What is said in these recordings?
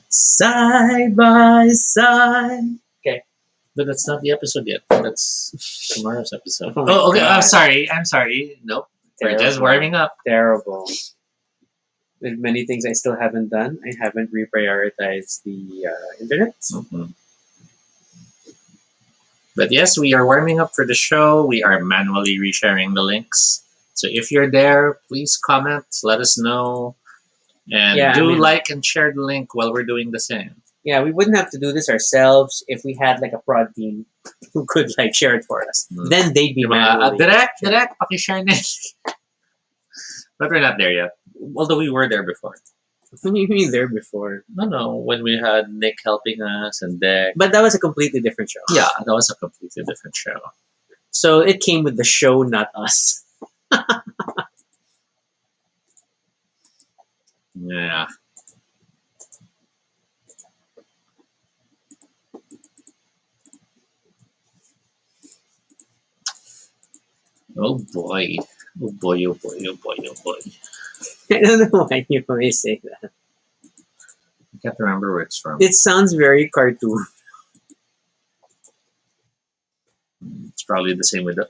Side by side. Okay, but that's not the episode yet. That's tomorrow's episode. Oh my Oh, okay. I'm God. sorry. I'm sorry. Nope. We're just Terrible. warming up. Terrible. There's many things I still haven't done. I haven't reprioritized the internet. Mhm. But yes, we are warming up for the show. We are manually resharing the links. So if you're there, please comment, let us know, and Yeah, do I mean- like and share the link while we're doing the same. Yeah, we wouldn't have to do this ourselves if we had like a prod team who could like share it for us. Mm. Then they'd be Yung mga, manually. direct, pakishare na. But we're not there yet. Although we were there before. When you mean there before? No, when we had Nick helping us and Deck. But that was a completely different show. Yeah, that was a completely different show. So it came with the show, not us. Yeah. Oh boy. Oh boy, oh boy, oh boy, oh boy. I don't know why you always say that. I can't remember where it's from. It sounds very cartoon. It's probably the same with the.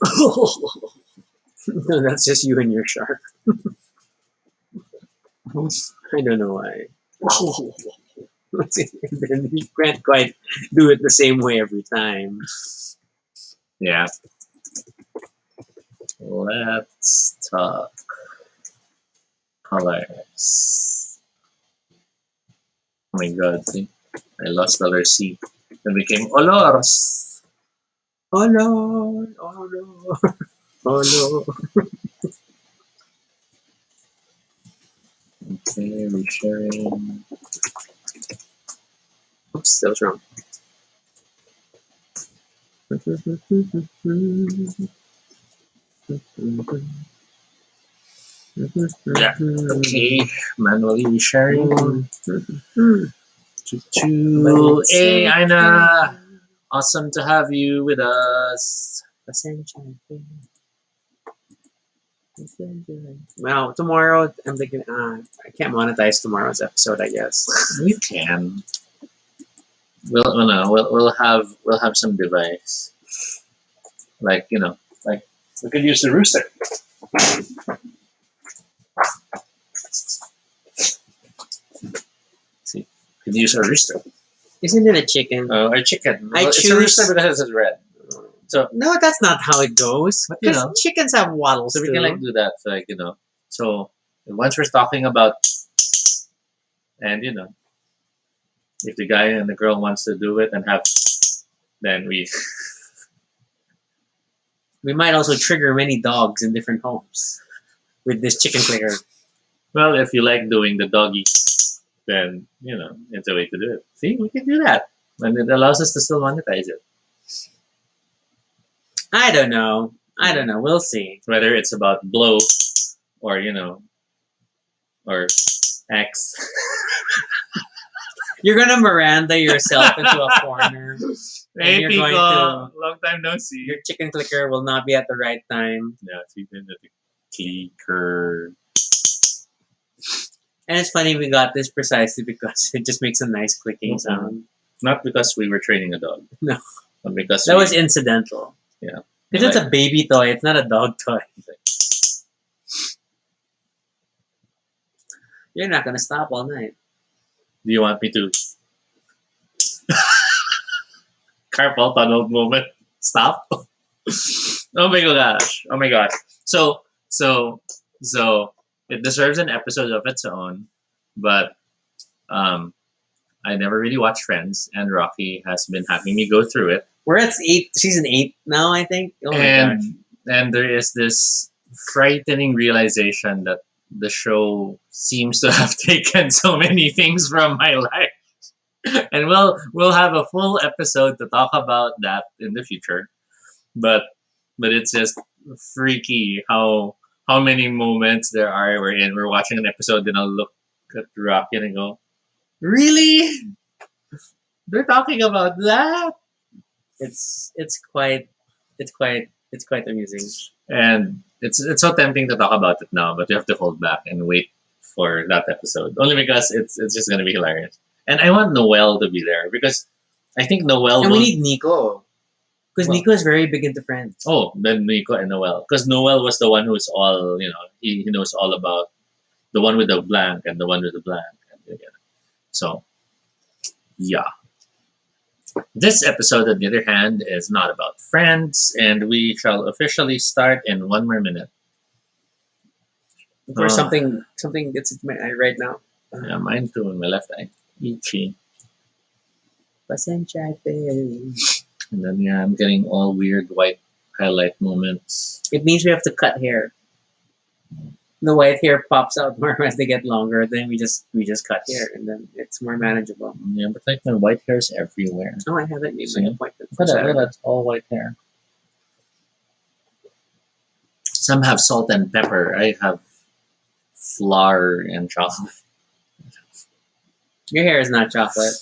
No, that's just you and your shark. I don't know why. You can't quite do it the same way every time. Yeah. Let's talk colors. Oh my god, see? I lost the letter C. It became olors. Oh Lord, oh Lord, oh Lord. Okay, resharing. Oops, that was wrong. Yeah. Okay. Manually resharing. Hey, Aina. Awesome to have you with us. Well, tomorrow I'm thinking I can't monetize tomorrow's episode. I guess We can. We'll have some device. Like like we could use the rooster. See, we could use a rooster. isn't it a chicken? Or chicken. I It's a choose- rooster, but it has red. So No, that's not how it goes. But, you 'Cause know. chickens have waddles we too. can do that. So once we're talking about, and if the guy and the girl wants to do it and have, then we. We might also trigger many dogs in different homes with this chicken clicker. Well, if you like doing the doggy, then it's a way to do it. See, we can do that, and it allows us to still monetize it. I don't know. We'll see. Whether it's about blow, or or X. You're gonna Miranda yourself into a corner. Hey, you're Pico, going to- long time no see. Your chicken clicker will not be at the right time. Yeah, see the clicker. And it's funny we got this precisely because it just makes a nice clicking Mhm. sound. Not because we were training a dog. No. But because That was incidental. Yeah. Because it's a baby toy, it's not a dog toy. You're not gonna stop all night. Do you want me to? Carpal tunnel moment. Stop. Oh my gosh. Oh my gosh. So it deserves an episode of its own, but I never really watched Friends, and Rocky has been having me go through it. We're at season 8 now, I think. Oh my gosh. And there is this frightening realization that the show seems to have taken so many things from my life. And we'll have a full episode to talk about that in the future. But it's just freaky how many moments there are wherein we're watching an episode and I'll look at Rocky and I go, really? They're talking about that? It's quite amusing. And it's so tempting to talk about it now, but we have to hold back and wait for that episode. Only because it's just gonna be hilarious. And I want Noel to be there because I think Noel And we will. need Nico. Because Well, Nico is very big into Friends. oh, then Nico and Noel, because Noel was the one who's all he knows all about the one with the blank and the one with the blank. And, yeah. So yeah. This episode, on the other hand, is not about friends, and we shall officially start in one more minute. Of course, Oh, something gets into my eye right now. yeah, mine too in my left eye. Itchy. Pasensya, Phil. And then, yeah, I'm getting all weird white highlight moments. It means we have to cut hair. The white hair pops out more as they get longer. Then we just cut hair, and then it's more manageable. Yeah, but like my white hair's everywhere. Oh, I haven't made See? my appointment. for Look at that, Saturday. that's all white hair. Some have salt and pepper. I have flour and chocolate. Your hair is not chocolate.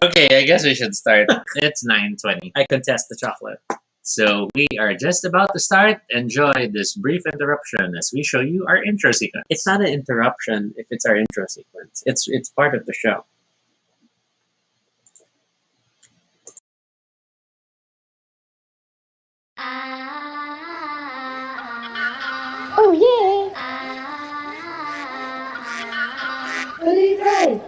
Okay, I guess we should start. It's 9:20. I contest the chocolate. So we are just about to start. Enjoy this brief interruption as we show you our intro sequence. It's not an interruption if it's our intro sequence. It's part of the show. Oh yeah! Really great!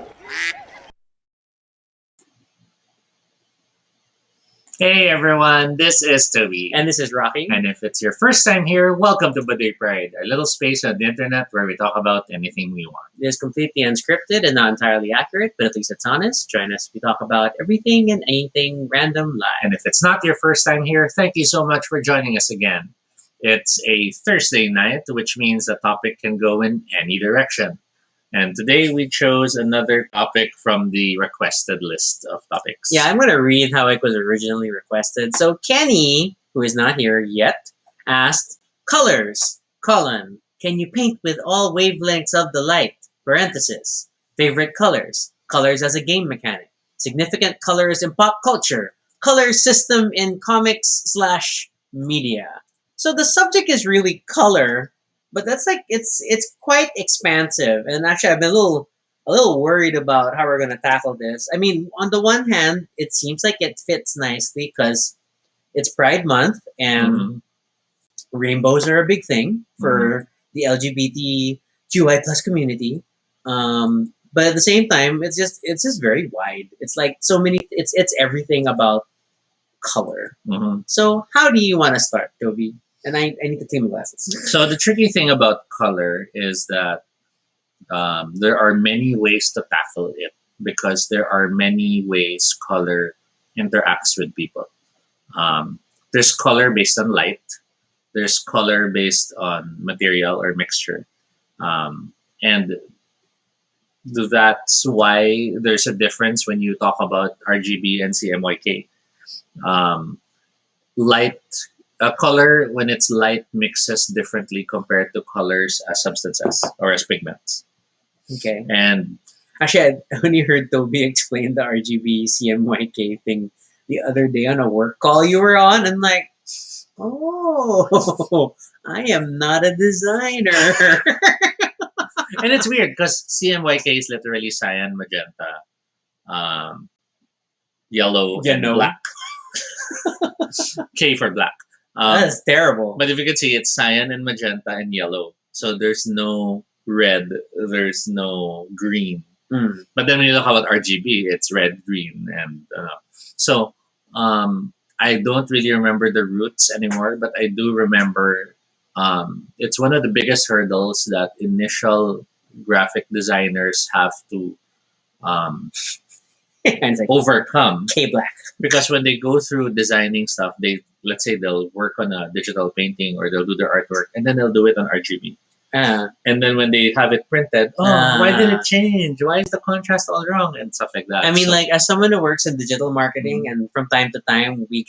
Hey everyone, this is Toby. And this is Rocky. And if it's your first time here, welcome to Baduy Pride, a little space on the internet where we talk about anything we want. It is completely unscripted and not entirely accurate, but at least it's honest. Join us. We talk about everything and anything random live. And if it's not your first time here, thank you so much for joining us again. It's a Thursday night, which means the topic can go in any direction. And today we chose another topic from the requested list of topics. Yeah, I'm going to read how it was originally requested. So Kenny, who is not here yet, asked, colors, colon, can you paint with all wavelengths of the light? Parenthesis, favorite colors, colors as a game mechanic, significant colors in pop culture, color system in comics/media. So the subject is really color, but that's like it's quite expansive. And actually, I've been a little worried about how we're going to tackle this. I mean, on the one hand, it seems like it fits nicely because it's Pride Month and Mhm. rainbows are a big thing for the LGBTQI plus community. But at the same time, it's just very wide. It's like so many. It's everything about color. Mhm. So how do you want to start, Toby? And I need to clean my glasses. So the tricky thing about color is that there are many ways to tackle it because there are many ways color interacts with people. There's color based on light. There's color based on material or mixture. And that's why there's a difference when you talk about RGB and CMYK. Light, color when it's light mixes differently compared to colors as substances or as pigments. Okay. And Actually, I only heard Toby explain the RGB CMYK thing the other day on a work call you were on. I'm like, oh, I am not a designer. and it's weird because CMYK is literally cyan, magenta, yellow, You and know. black. K for black. That's terrible. But if you can see, it's cyan and magenta and yellow. So there's no red, there's no green. Mm. But then when you look about RGB, it's red, green, and so I don't really remember the roots anymore, but I do remember it's one of the biggest hurdles that initial graphic designers have to And it's like overcome K black. because when they go through designing stuff, let's say they'll work on a digital painting or they'll do their artwork and then they'll do it on RGB. And then when they have it printed, why did it change? Why is the contrast all wrong and stuff like that? I mean, So- like as someone who works in digital marketing, and from time to time we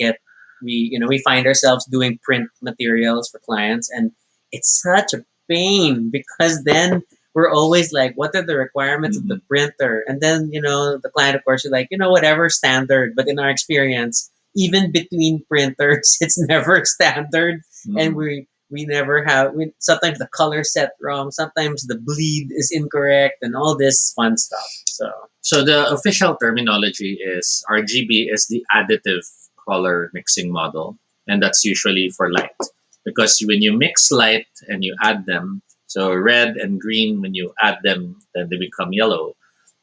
find ourselves doing print materials for clients, and it's such a pain because then we're always like, what are the requirements of the printer? And then the client, of course, is like, whatever standard. But in our experience, even between printers, it's never standard, and We never have. Sometimes the color set wrong. Sometimes the bleed is incorrect, and all this fun stuff. So the official terminology is RGB is the additive color mixing model, and that's usually for light. Because when you mix light and you add them, so red and green when you add them, then they become yellow.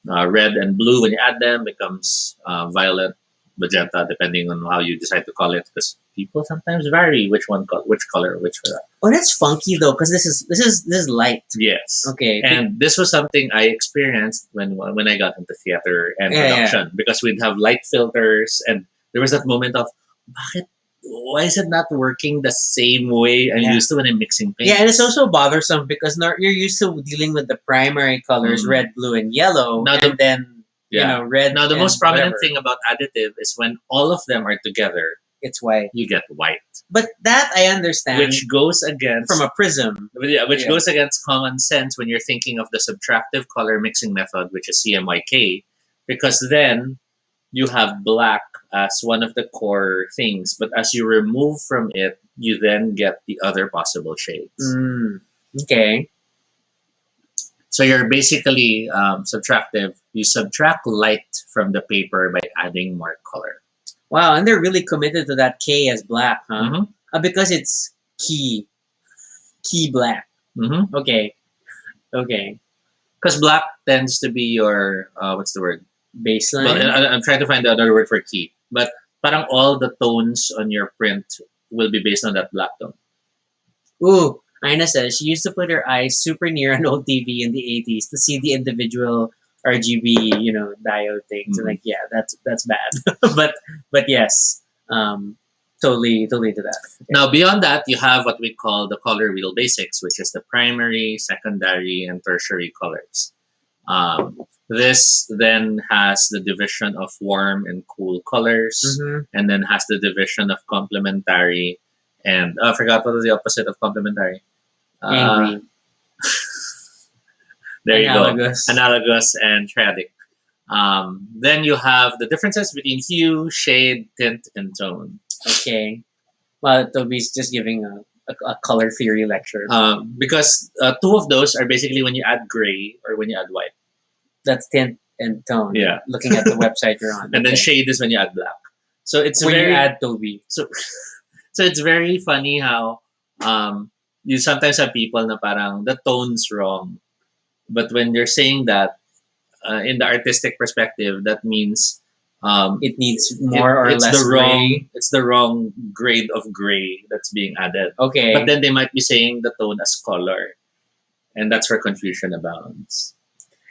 Red and blue when you add them becomes violet, magenta, depending on how you decide to call it. Because people sometimes vary which color, which for that. Oh, that's funky though, because this is light. Yes. Okay. And this was something I experienced when I got into theater and Yeah, production because we'd have light filters and there was that moment of bakit why is it not working the same way I'm Yeah. used to when I'm mixing paint? Yeah, and it's also bothersome because you're used to dealing with the primary colors, Mm. red, blue, and yellow, Now and then yeah. red. Now the and most prominent whatever. thing about additive is when all of them are together, It's white. you get white, But that I understand which goes against from a prism. which Yeah. goes against common sense when you're thinking of the subtractive color mixing method, which is CMYK, because then you have black as one of the core things, but as you remove from it, you then get the other possible shades. Okay. So you're basically subtractive. You subtract light from the paper by adding more color. Wow, and they're really committed to that K as black, huh? Mm-hmm. Because it's key black. Mm-hmm. Okay. Okay. Because black tends to be your what's the word? Baseline. Well, I'm trying to find the other word for key, but parang all the tones on your print will be based on that black tone. Ooh, Ina says she used to put her eyes super near an old TV in the 80s to see the individual RGB, diode things. And Mhm. like, yeah, that's bad. but yes, totally to that. Okay. Now, beyond that, you have what we call the color wheel basics, which is the primary, secondary, and tertiary colors. This then has the division of warm and cool colors, Mhm. and then has the division of complementary. And I forgot what was the opposite of complementary. Angry. There you go. Analogous. Analogous and triadic. Then you have the differences between hue, shade, tint, and tone. Okay. Well, Toby's just giving a color theory lecture. Because two of those are basically when you add gray or when you add white. That's tint and tone. Yeah. Looking at the website you're on. And then Okay. shade is when you add black. So it's when very you add Toby. so so it's very funny how you sometimes have people na parang the tone's wrong. But when you're saying that in the artistic perspective, that means It needs more or it's less the wrong gray. it's the wrong grade of gray that's being added. Okay. But then they might be saying the tone as color. And that's where confusion abounds.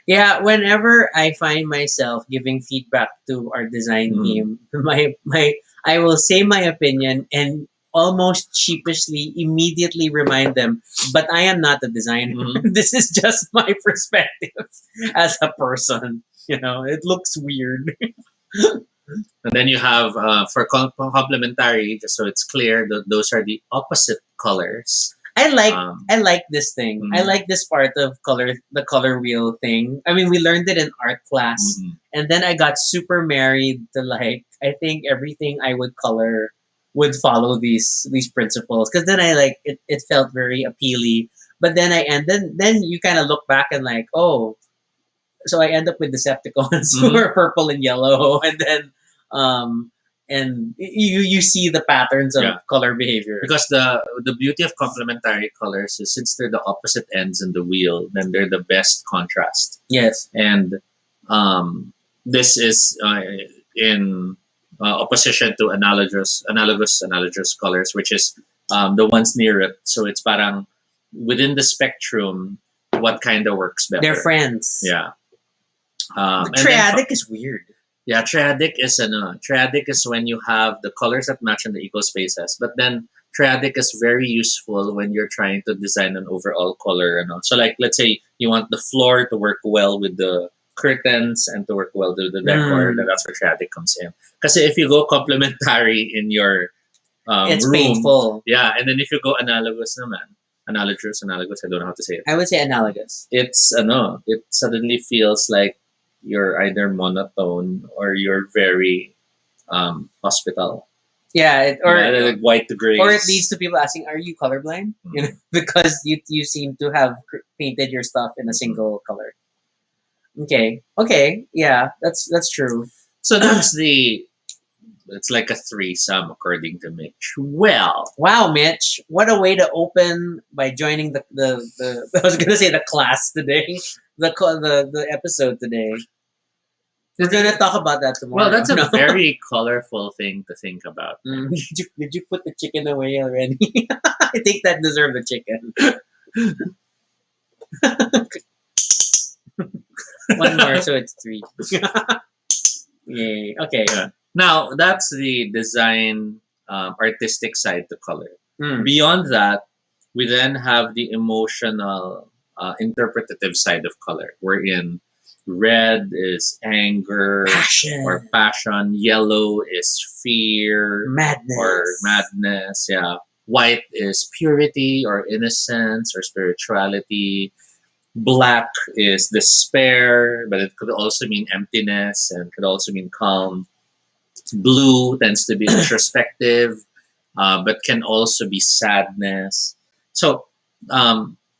Yeah, whenever I find myself giving feedback to our design Mhm. team, my I will say my opinion and almost sheepishly immediately remind them, but I am not a designer. Mhm. This is just my perspective as a person. It looks weird. And then you have for complementary, just so it's clear, those are the opposite colors. I like Um, I like this thing. I Mhm. like this part of the color wheel thing. I mean, we learned it in art class, mhm. and then I got super married to like I think everything I would color would follow these principles because then I like it felt very appealing. But then then you kind of look back and like, oh, so I end up with Decepticons who Mhm. are purple and yellow, and then you see the patterns of Yeah. color behavior. Because the beauty of complementary colors is since they're the opposite ends in the wheel, then they're the best contrast. Yes. And this is in opposition to analogous colors, which is the ones near it. So it's parang within the spectrum, what kind of works better? They're friends. Yeah. The And then triadic is weird. yeah, triadic is when you have the colors that match in the equal spaces. But then triadic is very useful when you're trying to design an overall color and all. So like let's say you want the floor to work well with the curtains and to work well with the decor, then that's where triadic comes in. Because if you go complementary in your It's room, painful. yeah, and then if you go analogous naman, analogous, I don't know how to say it. I would say analogous. It suddenly feels like you're either monotone or you're very hospital. Yeah, Like white to grays. or it leads to people asking, "Are you colorblind?" You know, because you seem to have painted your stuff in a single color. Okay, yeah, that's true. So that's the. It's like a threesome, according to Mitch. Well, Wow, Mitch, what a way to open by joining the I was gonna say the class today, the episode today. We're gonna talk about that tomorrow. well, that's a no? very colorful thing to think about. Did you put the chicken away already? I think that deserved the chicken. One more, so it's 3. Yay. Okay. Yeah. Now that's the design, artistic side to color. Mm. Beyond that, we then have the emotional, interpretative side of color, wherein red is anger Passion. or passion, yellow is fear Madness. or madness. Yeah, white is purity or innocence or spirituality. Black is despair, but it could also mean emptiness and could also mean calm. Blue tends to be introspective, but can also be sadness. So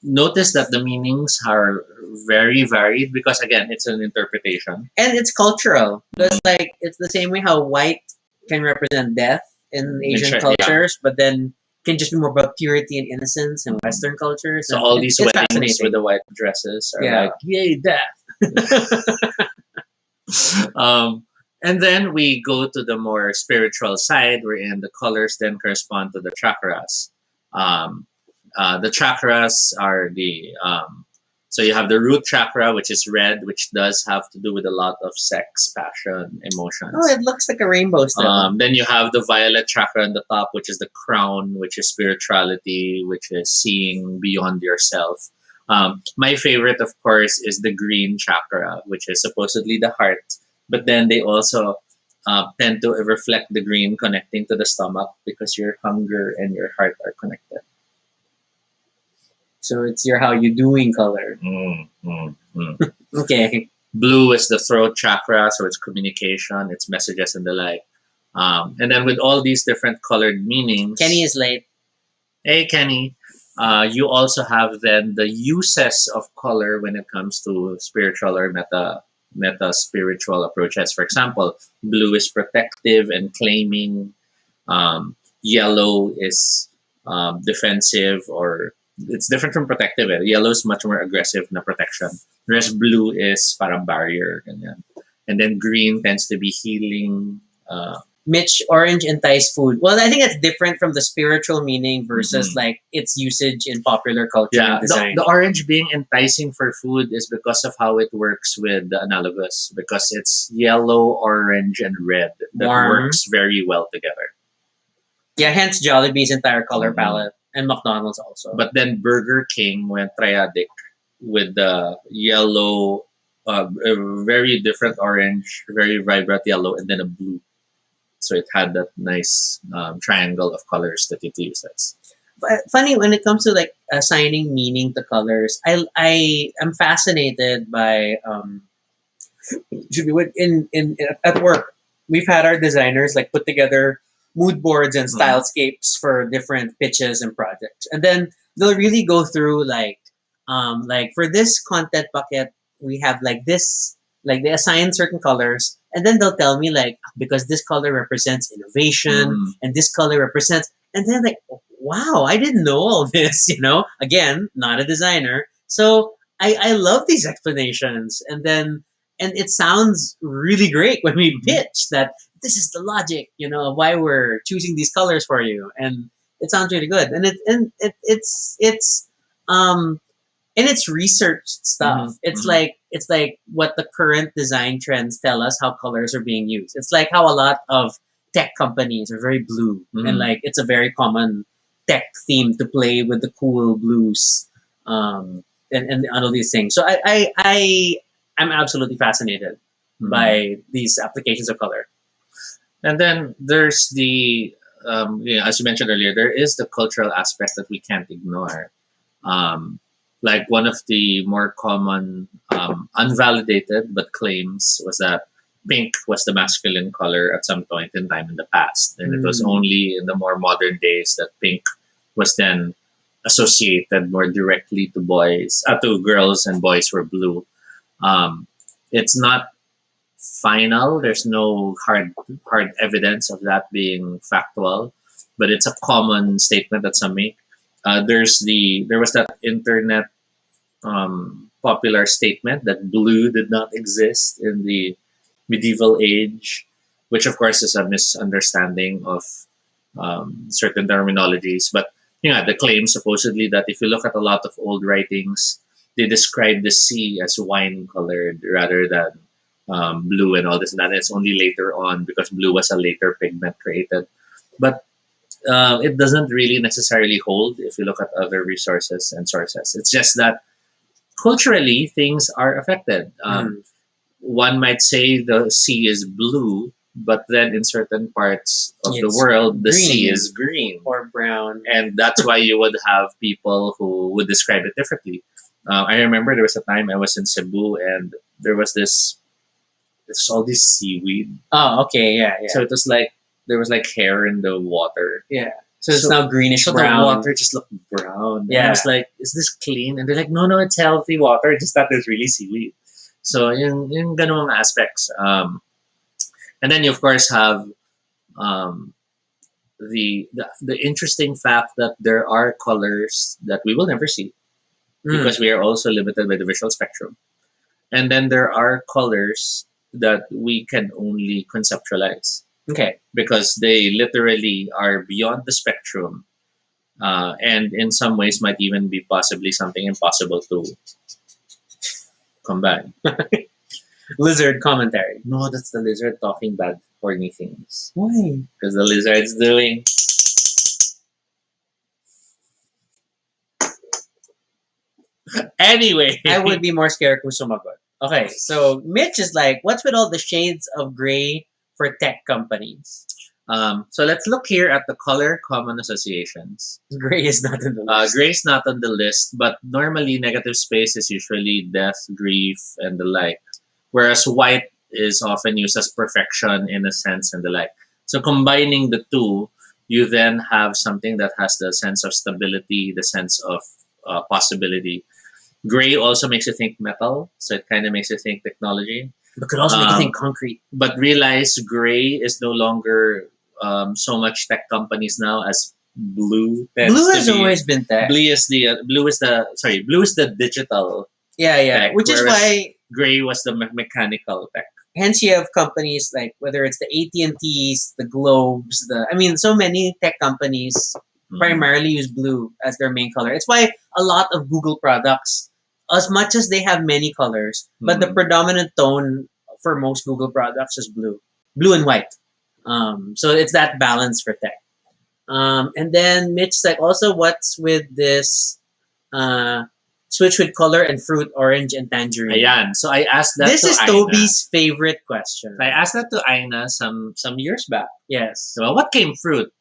notice that the meanings are very varied because again, it's an interpretation. And it's cultural. Because like it's the same way how white can represent death in Asian Yeah. cultures, but then can just be more about purity and innocence in Western cultures. So And all these it's weddings fascinating. with the white dresses are Yeah. like, yay, death. And then we go to the more spiritual side, wherein the colors then correspond to the chakras. Um, the chakras are so you have the root chakra, which is red, which does have to do with a lot of sex, passion, emotions. Oh, it looks like a rainbow still. Then you have the violet chakra on the top, which is the crown, which is spirituality, which is seeing beyond yourself. My favorite, of course, is the green chakra, which is supposedly the heart. But then they also tend to reflect the green connecting to the stomach because your hunger and your heart are connected. So it's your how you doing color. Okay. Blue is the throat chakra, so it's communication, it's messages and the like. And then with all these different colored meanings, Kenny is late. hey Kenny, you also have then the uses of color when it comes to spiritual or meta spiritual approaches. For example, blue is protective and claiming. Yellow is defensive, or it's different from protective. Yellow is much more aggressive na protection. Whereas blue is parang barrier. Ganyan. And then green tends to be healing. Mitch, orange entice food. Well, I think that's different from the spiritual meaning versus like its usage in popular culture and design. The orange being enticing for food is because of how it works with the analogous, because it's yellow, orange, and red that Warm. works very well together. Yeah, hence Jollibee's entire color palette and McDonald's also. But then Burger King went triadic with the yellow, a very different orange, very vibrant yellow, and then a blue. So it had that nice triangle of colors that it uses. But funny when it comes to like assigning meaning to colors. I am fascinated by in at work we've had our designers like put together mood boards and stylescapes for different pitches and projects, and then they'll really go through like for this content bucket we have like this, like they assign certain colors, and then they'll tell me like because this color represents innovation and this color represents, and then like wow, I didn't know all this, again, not a designer. So I love these explanations, and it sounds really great when we pitch that this is the logic, of why we're choosing these colors for you, and it sounds really good, and it's researched stuff. It's like what the current design trends tell us how colors are being used. It's like how a lot of tech companies are very blue, and like it's a very common tech theme to play with the cool blues, and all these things. So I'm absolutely fascinated by these applications of color. And then there's the as you mentioned earlier, there is the cultural aspect that we can't ignore. Like one of the more common unvalidated but claims was that pink was the masculine color at some point in time in the past, and it was Mm. only in the more modern days that pink was then associated more directly to to girls, and boys were blue. Um, it's not final. There's no hard evidence of that being factual, but it's a common statement that some make. There was that internet popular statement that blue did not exist in the medieval age, which of course is a misunderstanding of certain terminologies. But the claim supposedly that if you look at a lot of old writings, they describe the sea as wine colored rather than blue and all this and that. It's only later on because blue was a later pigment created. But it doesn't really necessarily hold if you look at other resources and sources. It's just that culturally things are affected. One might say the sea is blue, but then in certain parts of the It's world, the sea green. is green. Or brown. And that's why you would have people who would describe it differently. I remember there was a time I was in Cebu and there was there's all this seaweed. Oh, okay, yeah, yeah. So it was like, there was like hair in the water. Yeah. So it's So- now greenish So brown. the water just looked brown. And I Yeah. was like, is this clean? And they're like, no, it's healthy water. Just that there's really seaweed. So yung ganung mga aspects. And then you of course have um, the interesting fact that there are colors that we will never see Mm. because we are also limited by the visual spectrum. And then there are colors that we can only conceptualize Okay. because they literally are beyond the spectrum, and in some ways might even be possibly something impossible to combine. Lizard commentary. No, that's the lizard talking bad horny things. Why? Because the lizard's doing. Anyway, I would be more scared kung sumagot. Okay, so Mitch is like, what's with all the shades of gray for tech companies? So let's look here at the color common associations. Gray is not in the list. Gray is not on the list, but normally negative space is usually death, grief, and the like. Whereas white is often used as perfection, innocence, and the like. So combining the two, you then have something that has the sense of stability, the sense of possibility. Gray also makes you think metal, so it kind of makes you think technology. But could also make you Um, think concrete. But realize gray is no longer so much tech companies now as blue. tends Blue to has be- always been tech. blue is the digital. Yeah, yeah. tech, Which is whereas why, gray was the mechanical tech. hence you have companies like, whether it's the AT&Ts, the Globes, so many tech companies Mhm. primarily use blue as their main color. It's why a lot of Google products, as much as they have many colors, but the Mhm. predominant tone for most Google products is blue and white. So it's that balance for tech. And then Mitch's like, also, what's with this switch with color and fruit, orange and tangerine? Ayan. So I asked that This to is Aina. Toby's favorite question. I asked that to Aina some years back. Yes. So what came fruit?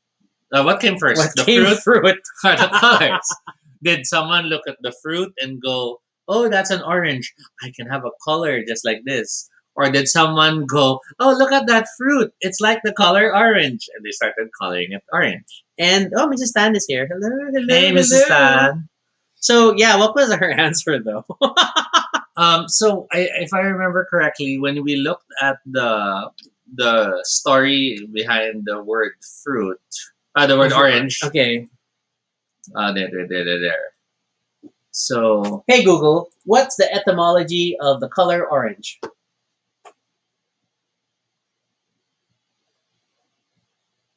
What came first? What the came fruit fruit? or the colors? Did someone look at the fruit and go, "Oh, that's an orange. I can have a color just like this." Or did someone go, "Oh, look at that fruit. It's like the color orange," and they started coloring it orange. And Mrs. Stan is here. Hello, hello. Hey, Mrs. Tan. So yeah, what was her answer though? So if I remember correctly, when we looked at the story behind the word fruit, the word orange, Okay. there. So Hey Google, what's the etymology of the color orange?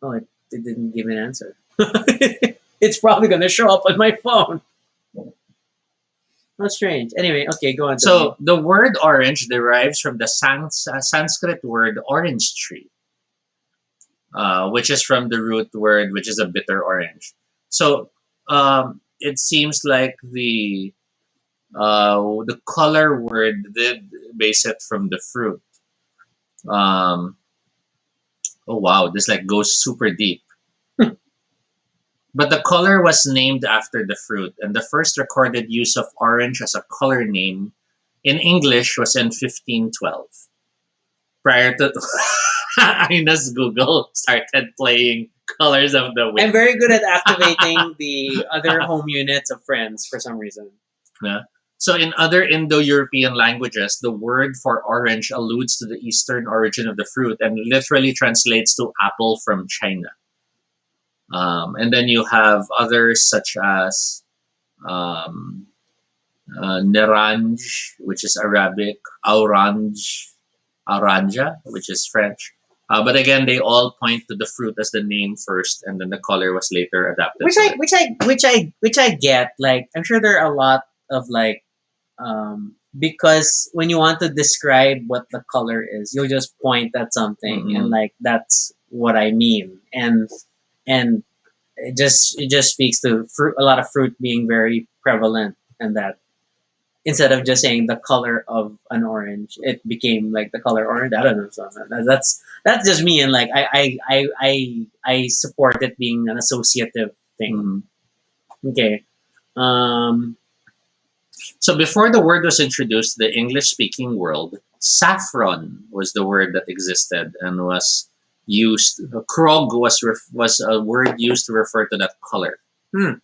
Oh, it didn't give an answer. It's probably going to show up on my phone. How strange. Anyway, okay, go on. So the word orange derives from the Sanskrit word orange tree, which is from the root word, which is a bitter orange. So it seems like the color word did base it from the fruit. Oh wow, this like goes super deep. But the color was named after the fruit, and the first recorded use of orange as a color name in English was in 1512. prior to Ina's Google started playing Colors of the I'm Wind. very good at activating the other home units of friends for some reason. Yeah. So in other Indo-European languages, the word for orange alludes to the eastern origin of the fruit and literally translates to apple from China. And then you have others such as um, Nerange, which is Arabic, Orange, Aranja, which is French. But again, they all point to the fruit as the name first, and then the color was later adapted. Which to I it. which I get. Like, I'm sure there are a lot of like because when you want to describe what the color is, you'll just point at something and Mhm. like that's what I mean. And it just speaks to fruit, a lot of fruit being very prevalent, and that instead of just saying the color of an orange, it became like the color orange. I don't know. So that's just me, and like I support it being an associative thing. Mhm. Okay. Um. So before the word was introduced to the English-speaking world, saffron was the word that existed and was used. Krog was a word used to refer to that color, Hmm.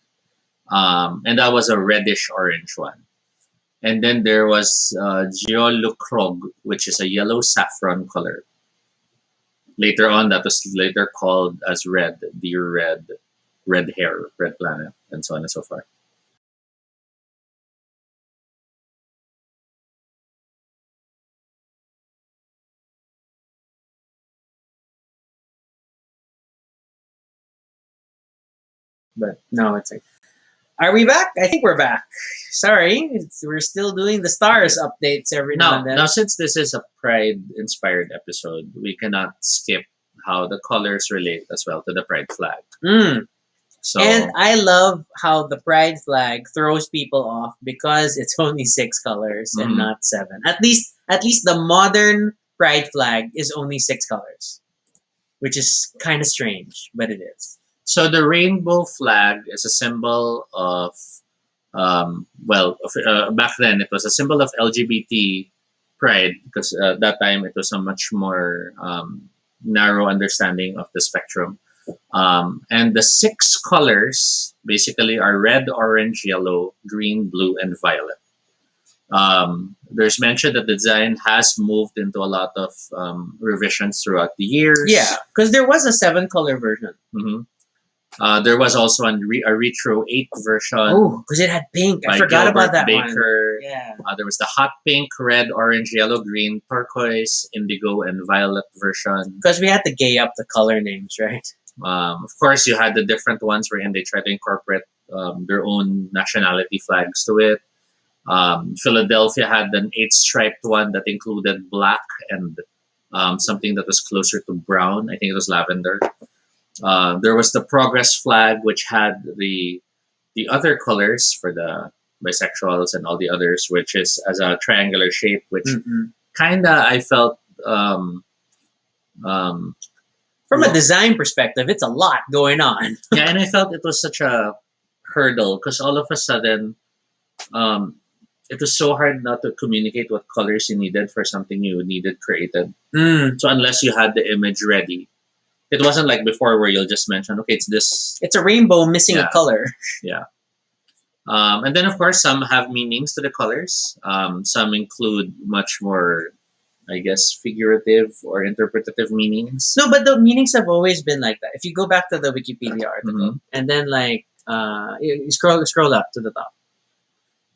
and that was a reddish orange one. And then there was geolukrog, which is a yellow saffron color. Later on, that was later called as red, deer red, red hair, red planet, and so on and so forth. But no, it's like, are we back? I think we're back. Sorry, we're still doing the stars updates every now and then. Now, since this is a Pride-inspired episode, we cannot skip how the colors relate as well to the Pride flag. Mm. So, And I love how the pride flag throws people off because it's only 6 colors and Mhm. not 7. At least the modern pride flag is only 6 colors, which is kind of strange, but it is. so the rainbow flag is a symbol of, back then it was a symbol of LGBT pride because at that time it was a much more narrow understanding of the spectrum. And the 6 colors basically are red, orange, yellow, green, blue, and violet. There's mention that the design has moved into a lot of revisions throughout the years. Yeah, because there was a 7 color version. Mhm. There was also a retro 8 version. Oh, because it had pink. I by forgot about Gilbert that one. Baker. Yeah. There was the hot pink, red, orange, yellow, green, turquoise, indigo, and violet version. Because we had to gay up the color names, right? Of course, you had the different ones wherein they try to incorporate their own nationality flags to it. Philadelphia had an 8 striped one that included black and something that was closer to brown. I think it was lavender. There was the Progress flag, which had the other colors for the bisexuals and all the others, which is as a triangular shape, which Mm-mm. kinda I felt um, From a Well- design perspective, it's a lot going on. yeah, and I felt it was such a hurdle because all of a sudden, um, it was so hard not to communicate what colors you needed for something you needed created. Mm. So unless you had the image ready, it wasn't like before where you'll just mention, okay, it's this. It's a rainbow missing Yeah. a color. Yeah. And then, of course, some have meanings to the colors. Some include much more, I guess, figurative or interpretative meanings. No, but the meanings have always been like that. If you go back to the Wikipedia article Mhm. and then like you scroll up to the top,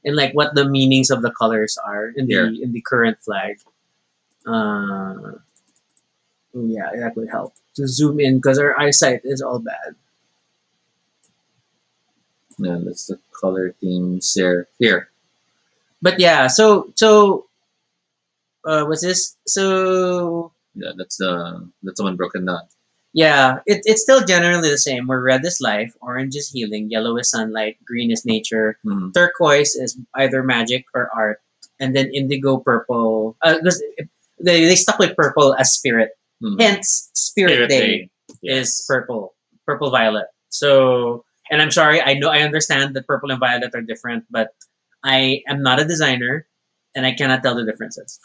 and like what the meanings of the colors are in Here. the current flag. Yeah, that would help to zoom in because our eyesight is all bad. Yeah, that's the color themes there. Here. But yeah, what's this? So Yeah, that's the one broken down. yeah, it's still generally the same. Where red is life, orange is healing, yellow is sunlight, green is nature, Mhm. turquoise is either magic or art, and then indigo, purple. Because they stuck with purple as spirit. Mhm. Hence, Spirit Day Yes. is purple violet. So, and I'm sorry, I understand that purple and violet are different, but I am not a designer, and I cannot tell the differences.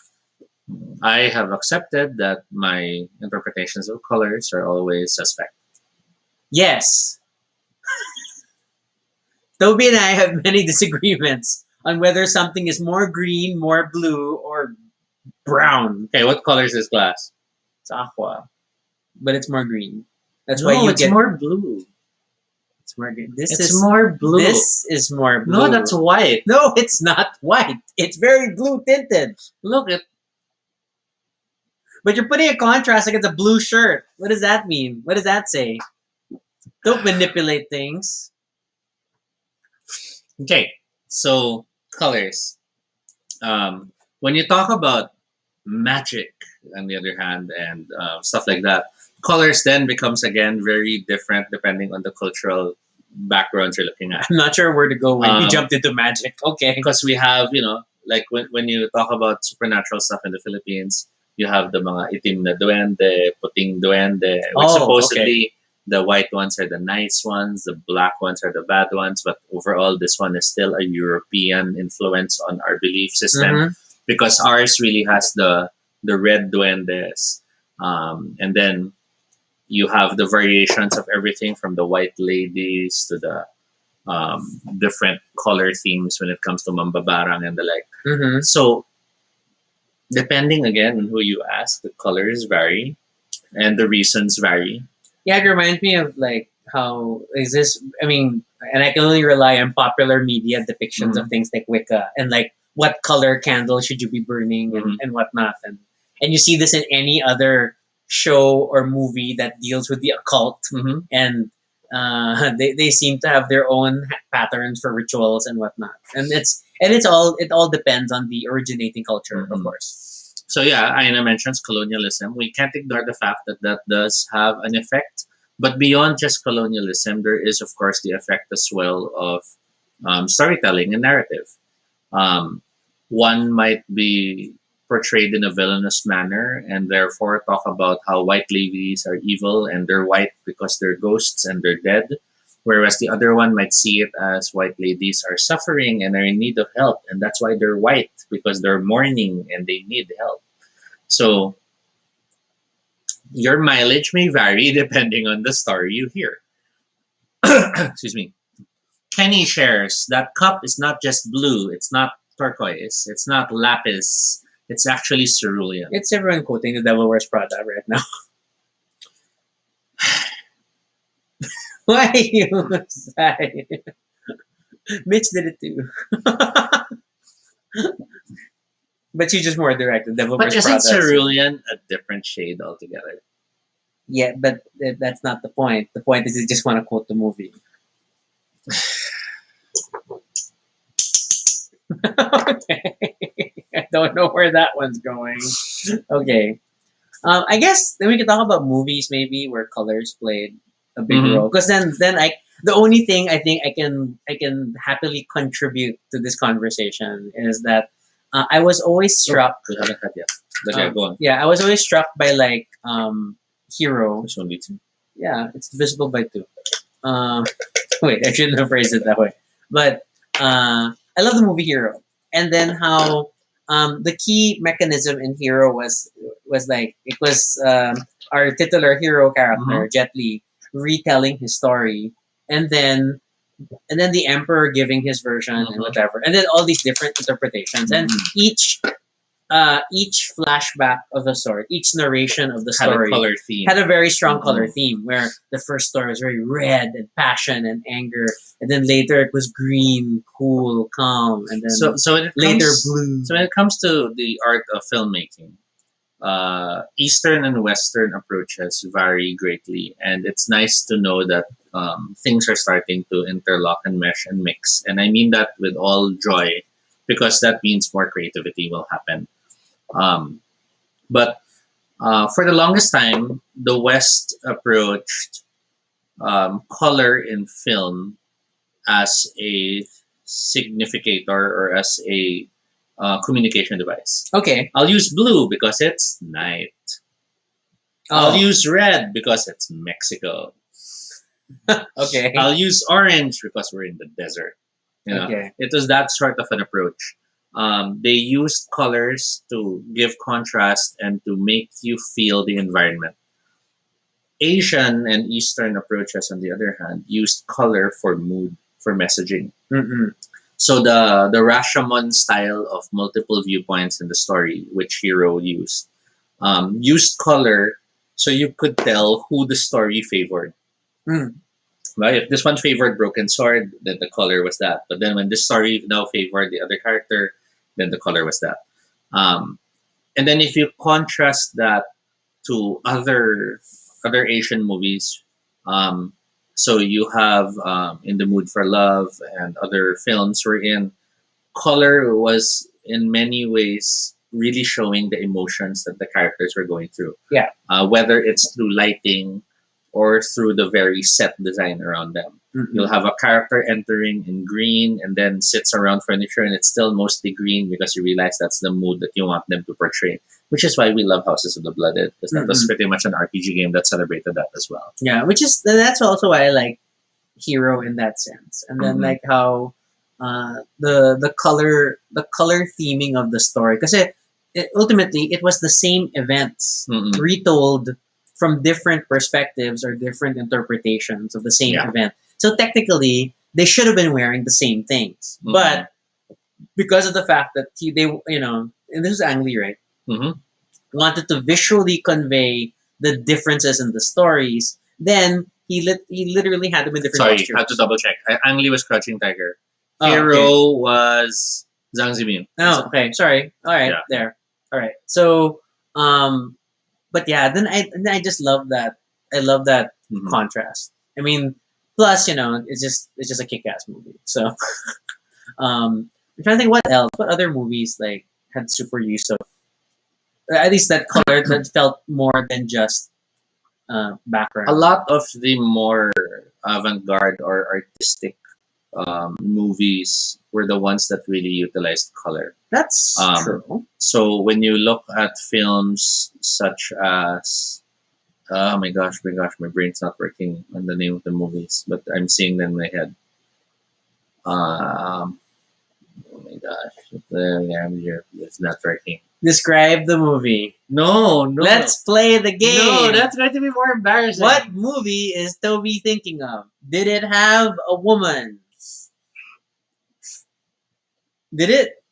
I have accepted that my interpretations of colors are always suspect. Yes, Toby and I have many disagreements on whether something is more green, more blue, or brown. Okay, what color is this glass? It's aqua, but it's more green. That's why No, you it's get more blue. it's more green. This It's is more blue. this is more blue. No, that's white. No, it's not white. It's very blue tinted. Look at. But you're putting a contrast against a blue shirt. What does that mean? What does that say? Don't manipulate things. Okay, so colors. When you talk about magic, on the other hand, and stuff like that, colors then becomes again very different depending on the cultural backgrounds you're looking at. I'm not sure where to go when we Um, jumped into magic. Okay. Because we have, like when you talk about supernatural stuff in the Philippines, you have the mga itim na duende, puting duende, which Oh, supposedly the white ones are the nice ones, the black ones are the bad ones, but overall this one is still a European influence on our belief system Mhm. because ours really has the red duendes, and then you have the variations of everything from the white ladies to the different color themes when it comes to mambabarang and the like. Mhm. So depending again on who you ask, the colors vary and the reasons vary. Yeah, it reminds me of like how is this? I mean, and I can only rely on popular media depictions of Mhm. things like Wicca and like what color candle should you be burning Mhm. and whatnot, and you see this in any other show or movie that deals with the occult, Mhm. and they seem to have their own patterns for rituals and whatnot, and it all depends on the originating culture, of Mhm. course. So yeah, Aina mentions colonialism. We can't ignore the fact that that does have an effect. But beyond just colonialism, there is of course the effect as well of storytelling and narrative. Um, One might be portrayed in a villainous manner and therefore talk about how white ladies are evil and they're white because they're ghosts and they're dead. Whereas the other one might see it as white ladies are suffering and are in need of help, and that's why they're white because they're mourning and they need help. So your mileage may vary depending on the story you hear. Excuse me. Kenny shares that cup is not just blue, it's not turquoise, it's not lapis, it's actually cerulean. It's everyone quoting the Devil Wears Prada right now. Why you sigh? Mitch did it too. But she's just more direct. The Devil But Wears isn't Prada. cerulean a different shade altogether? Yeah, but that's not the point. The point is you just want to quote the movie. Okay. I don't know where that one's going. Okay. I guess then we can talk about movies maybe where colors played a big Mhm. role. Because then the only thing I think I can happily contribute to this conversation is that I was always struck. We haven't had yet. But yeah, go on. Yeah, I was always struck by like Hero. This one beats me. Yeah, it's divisible by two. Um, wait, I shouldn't have phrased it that way. But I love the movie Hero, and then how the key mechanism in Hero was like it was our titular hero character Jet Li retelling his story, and then the Emperor giving his version and Mhm. whatever, and then all these different interpretations, and Mhm. each flashback of the story, each narration of the Had a story color theme. had a very strong color Mhm. theme where the first story was very red and passion and anger, and then later it was green, cool, calm, and then So when it later comes, blue. so when it comes to the art of filmmaking, Eastern and Western approaches vary greatly, and it's nice to know that things are starting to interlock and mesh and mix. And I mean that with all joy, because that means more creativity will happen. Um, but for the longest time, the West approached color in film as a significator or as a communication device. Okay. I'll use blue because it's night. I'll use red because it's Mexico. Okay. I'll use orange because we're in the desert. Okay. It was that sort of an approach. They used colors to give contrast and to make you feel the environment. Asian and Eastern approaches, on the other hand, used color for mood, for messaging. Mm-mm. So the Rashomon style of multiple viewpoints in the story, which Hero used color so you could tell who the story favored. Mm. Right? If this one favored Broken Sword, then the color was that. But then when this story now favored the other character, then the color was that. Um, and then if you contrast that to other Asian movies, um, so you have In the Mood for Love and other films wherein color was in many ways really showing the emotions that the characters were going through. Yeah. Whether it's through lighting or through the very set design around them. Mm-mm. You'll have a character entering in green and then sits around furniture and it's still mostly green because you realize that's the mood that you want them to portray. Which is why we love Houses of the Blooded, because that was Mm-mm. pretty much an RPG game that celebrated that as well. Yeah, which is that's also why I like Hero in that sense, and then Mhm. like how the color theming of the story, because ultimately it was the same events Mm-mm. retold from different perspectives or different interpretations of the same Yeah. event. So technically, they should have been wearing the same things, Mhm. but because of the fact that and this is Ang Lee, right? Mhm. Wanted to visually convey the differences in the stories, then he literally had them in different Sorry, postures. have to double check. Ang Lee was Crouching Tiger. Oh, Hero was Zhang Zimin. Oh, okay. Sorry. All right, Yeah. there. All right. So, but yeah, then I just love that. I love that Mhm. contrast. I mean, plus it's just a kick-ass movie. So, I'm trying to think what else. What other movies like had super use of at least that color that felt more than just background. A lot of the more avant-garde or artistic movies were the ones that really utilized color. That's Um, true. So when you look at films such as oh my gosh, my brain's not working on the name of the movies, but I'm seeing them in my head. Oh my gosh, it's not working. Describe the movie. No, no. Let's play the game. No, that's going to be more embarrassing. What movie is Toby thinking of? Did it have a woman? Did it?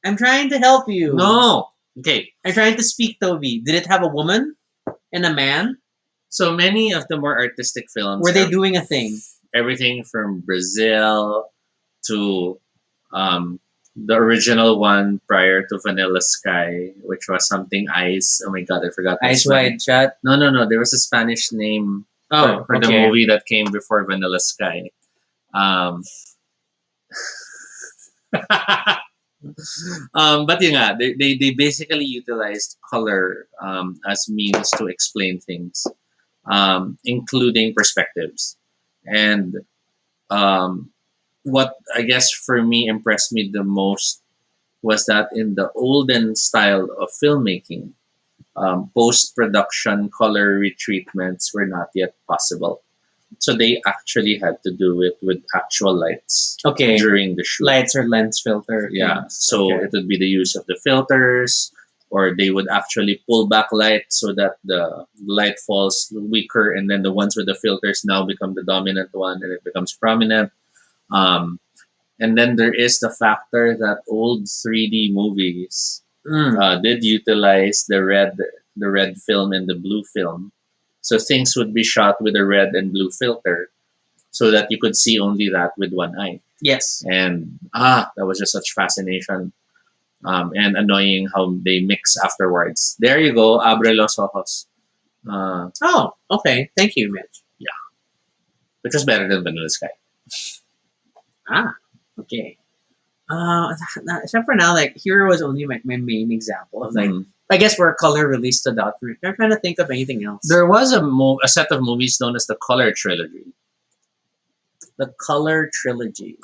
I'm trying to help you. No. Okay. I'm trying to speak, Toby. Did it have a woman and a man? So many of the more artistic films Were they have doing a thing? everything from Brazil to the original one prior to Vanilla Sky, which was something Ice. Oh my god, I forgot. the Eyes Spanish- Wide Shut. No. There was a Spanish name Oh, for the okay. movie that came before Vanilla Sky. But yun nga, they basically utilized color as means to explain things, including perspectives. And what I guess for me impressed me the most was that in the olden style of filmmaking, post production color retreatments were not yet possible. So they actually had to do it with actual lights Okay. during the shoot. Lights or lens filter. Yeah, things. so Okay. it would be the use of the filters, or they would actually pull back light so that the light falls weaker, and then the ones with the filters now become the dominant one, and it becomes prominent. Um, and then there is the factor that old 3D movies did utilize the red film and the blue film, so things would be shot with a red and blue filter, so that you could see only that with one eye. Yes. And that was just such fascination, and annoying how they mix afterwards. There you go, abre los ojos, Oh, okay. Thank you, Mitch. which was better than Vanilla Sky. Okay. Except for now, like Hero was only my main example of like Mhm. I guess where color really stood out for me. I'm trying to think of anything else. There was a set of movies known as the Color Trilogy. The color trilogy.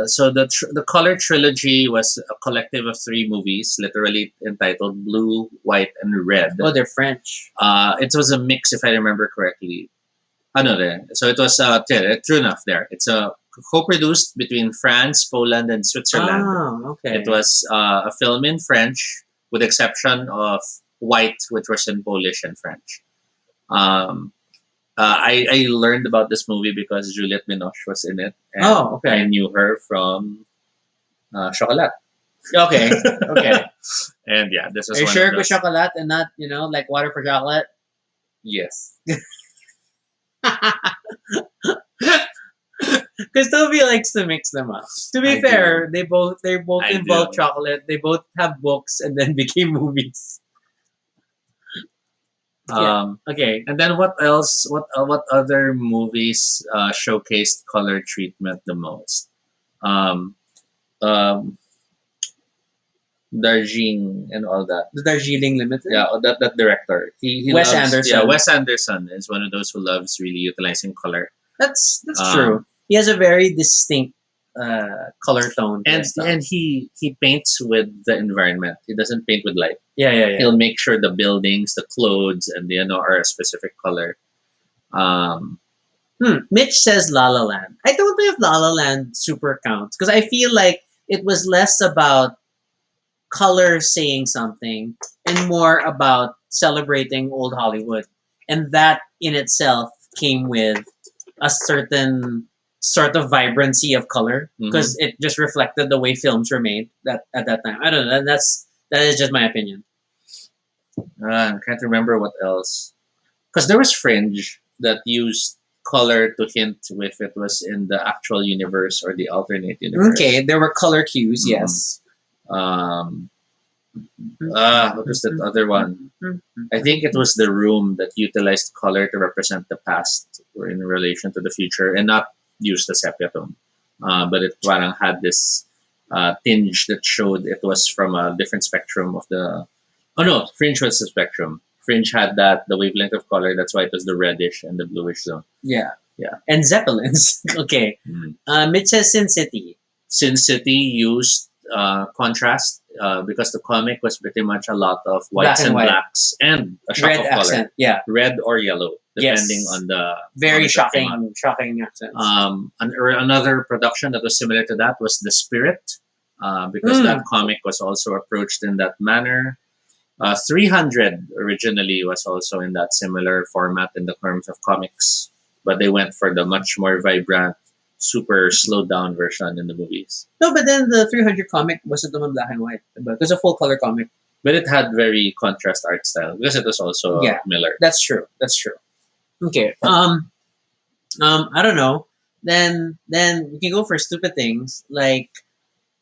So the Color Trilogy was a collective of 3 movies, literally entitled Blue, White, and Red. Oh, they're French. It was a mix, if I remember correctly. So it was true enough. There, it's a co-produced between France, Poland, and Switzerland. Okay. It was a film in French, with exception of White, which was in Polish and French. Um, I learned about this movie because Juliette Binoche was in it, and Okay. I knew her from Chocolat. Okay. Okay. And yeah, this is Are you one sure of it was those. chocolate and not, like water for chocolate? Yes. Because Toby likes to mix them up. To be I fair, they're both I involve do. chocolate. They both have books and then became movies. Um, Okay. and then what else? What other movies showcased color treatment the most? Um, um, Darjeeling and all that. The Darjeeling Limited. Yeah, that director. He Wes loves, Anderson. Yeah, Wes Anderson is one of those who loves really utilizing color. That's Um, true. He has a very distinct color tone. to And his stuff. and he paints with the environment. He doesn't paint with light. yeah. He'll make sure the buildings, the clothes, and the are a specific color. Um, Mitch says La La Land. I don't know if La La Land super counts because I feel like it was less about color saying something and more about celebrating old Hollywood. And that in itself came with a certain sort of vibrancy of color because it just reflected the way films were made that at that time. I don't know. That is just my opinion. I can't remember what else. Because there was Fringe that used color to hint if it was in the actual universe or the alternate universe. Okay, there were color cues, Mhm. yes. What was that other one? I think it was The Room that utilized color to represent the past or in relation to the future and not use the sepia tone. But it parang had this tinge that showed it was from a different spectrum of the. Oh no, Fringe was the spectrum. Fringe had the wavelength of color. That's why it was the reddish and the bluish zone. Yeah. Yeah. And Zeppelins. Okay. Mitch says Sin City. Sin City used contrast because the comic was pretty much a lot of whites Black and and white. blacks and a shock Red of color, accent. Yeah. red or yellow, depending Yes. on the Very comic that came out. shocking accents. Another production that was similar to that was The Spirit, because that comic was also approached in that manner. 300 originally was also in that similar format in the terms of comics, but they went for the much more vibrant, super slowed down version in the movies. No, but then the 300 comic wasn't naman black and white. But it was a full color comic. But it had very contrast art style because it was also Yeah. Miller. That's true. Okay. I don't know. Then we can go for stupid things like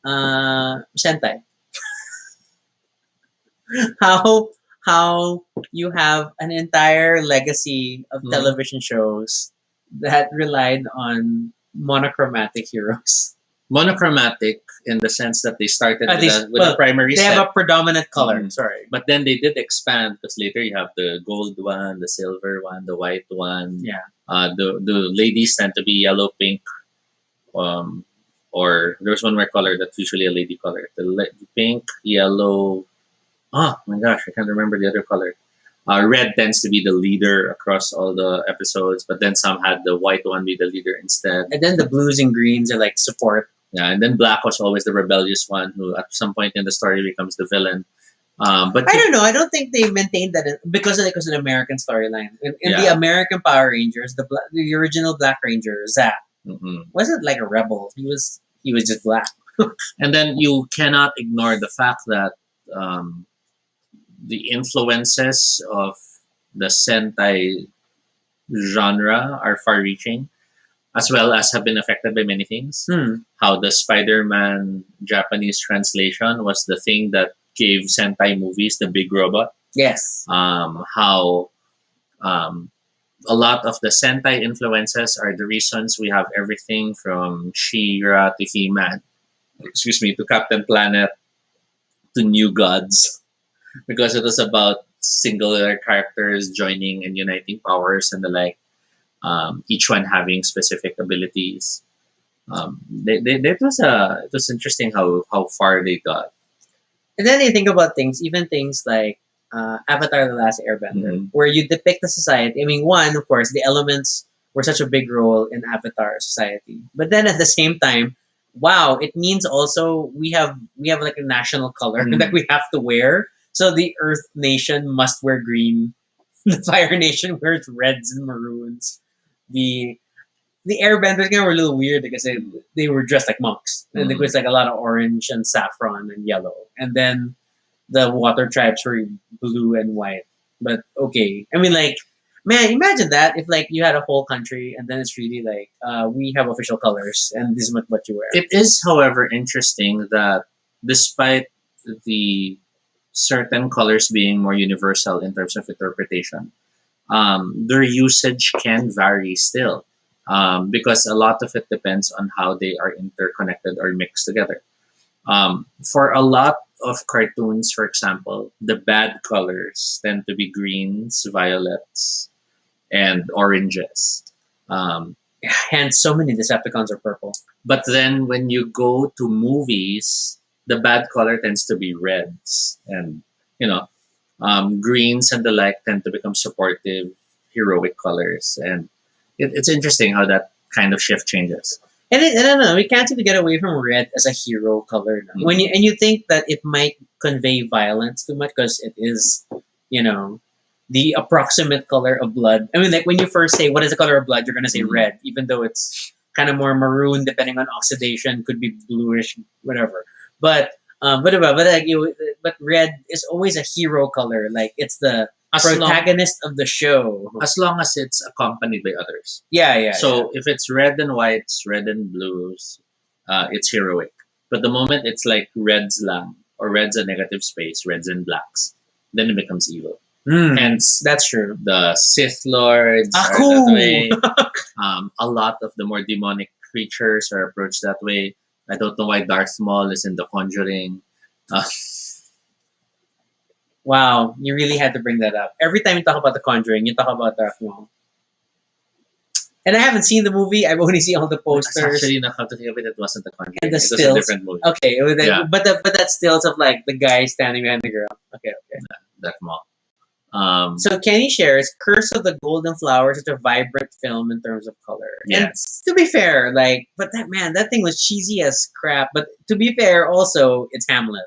Sentai. how you have an entire legacy of Mhm. television shows that relied on monochromatic heroes. Monochromatic in the sense that they started At with, least- with a primary They set. have a predominant color. Mhm. Sorry. But then they did expand because later you have the gold one, the silver one, the white one. Yeah. The ladies tend to be yellow, pink, or there's one more color that's usually a lady color. The pink, yellow. Oh my gosh, I can't remember the other color. Red tends to be the leader across all the episodes, but then some had the white one be the leader instead. And then the blues and greens are like support. Yeah, and then black was always the rebellious one who at some point in the story becomes the villain. But I don't know. I don't think they maintained that because it was an American storyline. In the Yeah. American Power Rangers, the original Black Ranger, Zach, Mhm. wasn't like a rebel. He was just black. And then you cannot ignore the fact that the influences of the Sentai genre are far-reaching, as well as have been affected by many things. How the Spider-Man Japanese translation was the thing that gave Sentai movies the big robot. Yes. How a lot of the Sentai influences are the reasons we have everything from She-Ra to He-Man, to Captain Planet to New Gods, because it was about singular characters joining and uniting powers and the like, each one having specific abilities. It was interesting how far they got. And then you think about even things like Avatar: The Last Airbender, Mhm. where you depict the society. I mean, one, of course, the elements were such a big role in Avatar society. But then at the same time, wow, it means also we have like a national color that we have to wear. So the Earth Nation must wear green. The Fire Nation wears reds and maroons. The the Airbenders kind of were a little weird because they were dressed like monks, and there was like a lot of orange and saffron and yellow. And then the Water Tribes were blue and white. But okay, I mean, like, man, imagine that if like you had a whole country and then it's really like we have official colors and this is what you wear. It is, however, interesting that despite the certain colors being more universal in terms of interpretation, their usage can vary still, because a lot of it depends on how they are interconnected or mixed together. For a lot of cartoons, for example, the bad colors tend to be greens, violets, and oranges. Um, Hence, so many Decepticons are purple. but then when you go to movies, the bad color tends to be reds, and you know, greens and the like tend to become supportive, heroic colors, and it's interesting how that kind of shift changes. And I don't know, we can't seem to get away from red as a hero color now. When you think that it might convey violence too much because it is, you know, the approximate color of blood. I mean, like when you first say what is the color of blood, you're gonna say red, even though it's kind of more maroon depending on oxidation, could be bluish, whatever. But red is always a hero color. Like it's the As long, protagonist of the show. as long as it's accompanied by others. Yeah. So if it's red and whites, red and blues, it's heroic. But the moment it's like reds lang or reds a negative space, reds and blacks, then it becomes evil. Hence, That's true. the Sith Lords are that Cool. way. A lot of the more demonic creatures are approached that way. I don't know why Darth Maul is in The Conjuring. Uh, Wow, you really had to bring that up. Every time you talk about The Conjuring, you talk about Darth Maul. And I haven't seen the movie. I've only seen all the posters. actually, now come to think of it, it wasn't The Conjuring. And the It was a stills. different movie. Okay, Yeah. but that stills of like the guy standing behind the girl. Okay. Darth Maul. So Kenny shares Curse of the Golden Flower is such a vibrant film in terms of color. Yes. And to be fair, like, but that thing was cheesy as crap. But to be fair, also it's Hamlet,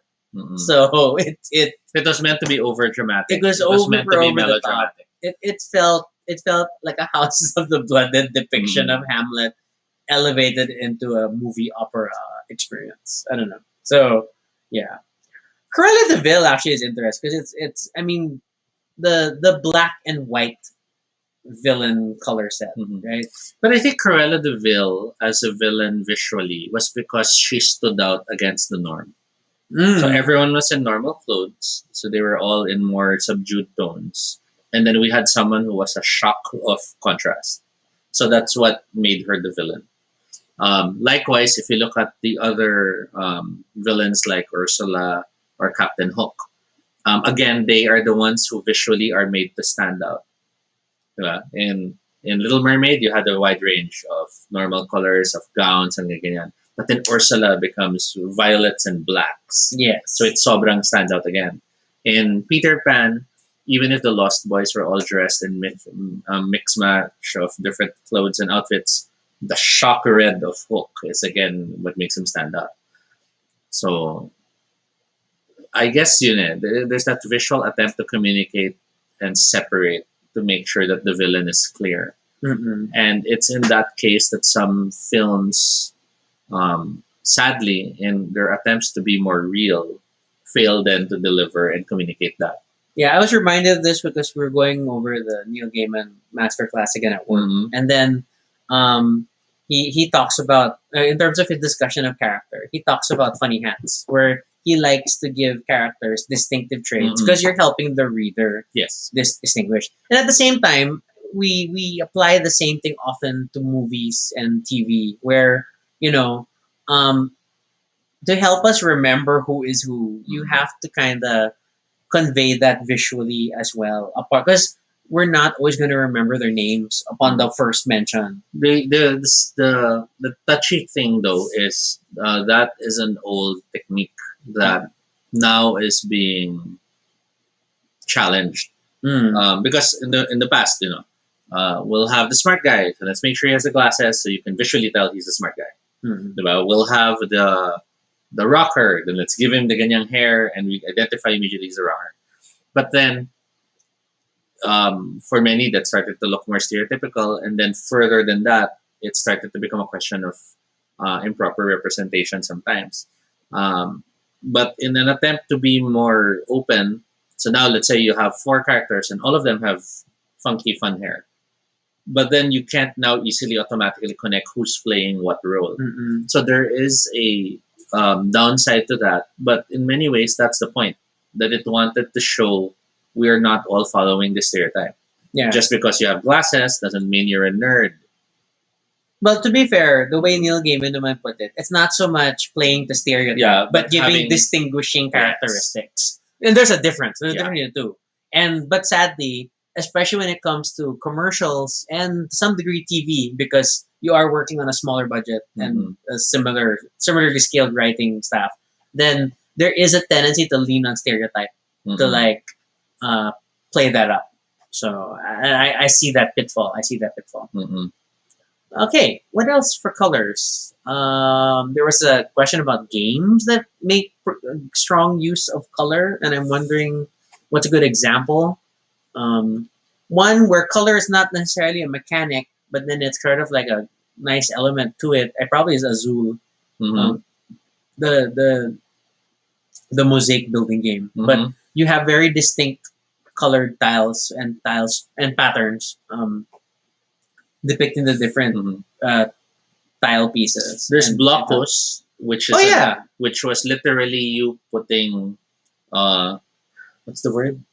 so it was meant to be over dramatic. It was meant to be over the top. melodramatic. It felt like a Houses of the Blooded depiction of Hamlet elevated into a movie opera experience. I don't know. So yeah, Cruella de Vil actually is interesting because it's I mean the black and white villain color set, right? But I think Cruella de Vil as a villain visually was because she stood out against the norm. So everyone was in normal clothes, so they were all in more subdued tones. And then we had someone who was a shock of contrast. So that's what made her the villain. Likewise, if you look at the other villains like Ursula or Captain Hook, again, they are the ones who visually are made to stand out. Diba? In Little Mermaid, you had a wide range of normal colors, of gowns, and ganyan. But then Ursula becomes violets and blacks. Yes. So it sobrang stands out again. In Peter Pan, even if the Lost Boys were all dressed in mix match of different clothes and outfits, the shock red of Hook is again what makes him stand out. So I guess there's that visual attempt to communicate and separate to make sure that the villain is clear. And it's in that case that some films, sadly, in their attempts to be more real, fail then to deliver and communicate that. Yeah, I was reminded of this because we were going over the Neil Gaiman Masterclass again at work, and then he talks about in terms of his discussion of character, he talks about funny hats where he likes to give characters distinctive traits because you're helping the reader Yes. distinguish. And at the same time, we apply the same thing often to movies and TV where, to help us remember who is who, you have to kind of convey that visually as well. Apart because we're not always going to remember their names upon the first mention. The touchy thing though is that is an old technique that now is being challenged. Because in the past, We'll have the smart guy. So let's make sure he has the glasses so you can visually tell he's a smart guy. Mhm. Diba? We'll have the rocker. Then let's give him the ganyang hair and we identify immediately he's a rocker. But then for many that started to look more stereotypical, and then further than that, it started to become a question of improper representation sometimes. But in an attempt to be more open, so now let's say you have four characters and all of them have funky fun hair, but then you can't now easily automatically connect who's playing what role. Mm-mm. So there is a downside to that, but in many ways that's the point, that it wanted to show we are not all following the stereotype. Yeah. Just because you have glasses doesn't mean you're a nerd. Well, to be fair, the way Neil Gaiman naman put it, it's not so much playing the stereotype, Yeah, but giving having- distinguishing characteristics. And there's a difference. There's a Yeah. difference in the two. But sadly, especially when it comes to commercials and to some degree TV, because you are working on a smaller budget and a similarly scaled writing staff, then there is a tendency to lean on stereotype to like play that up. So I see that pitfall. Mhm. Okay, what else for colors? There was a question about games that make strong use of color, and I'm wondering what's a good example. One where color is not necessarily a mechanic, but then it's kind of like a nice element to it. I probably is Azul, Mhm. the the mosaic building game, but Mhm. you have very distinct colored tiles and patterns depicting the different Mhm. tile pieces. There's And- blocos, which is Oh, yeah. which was literally you putting what's the word?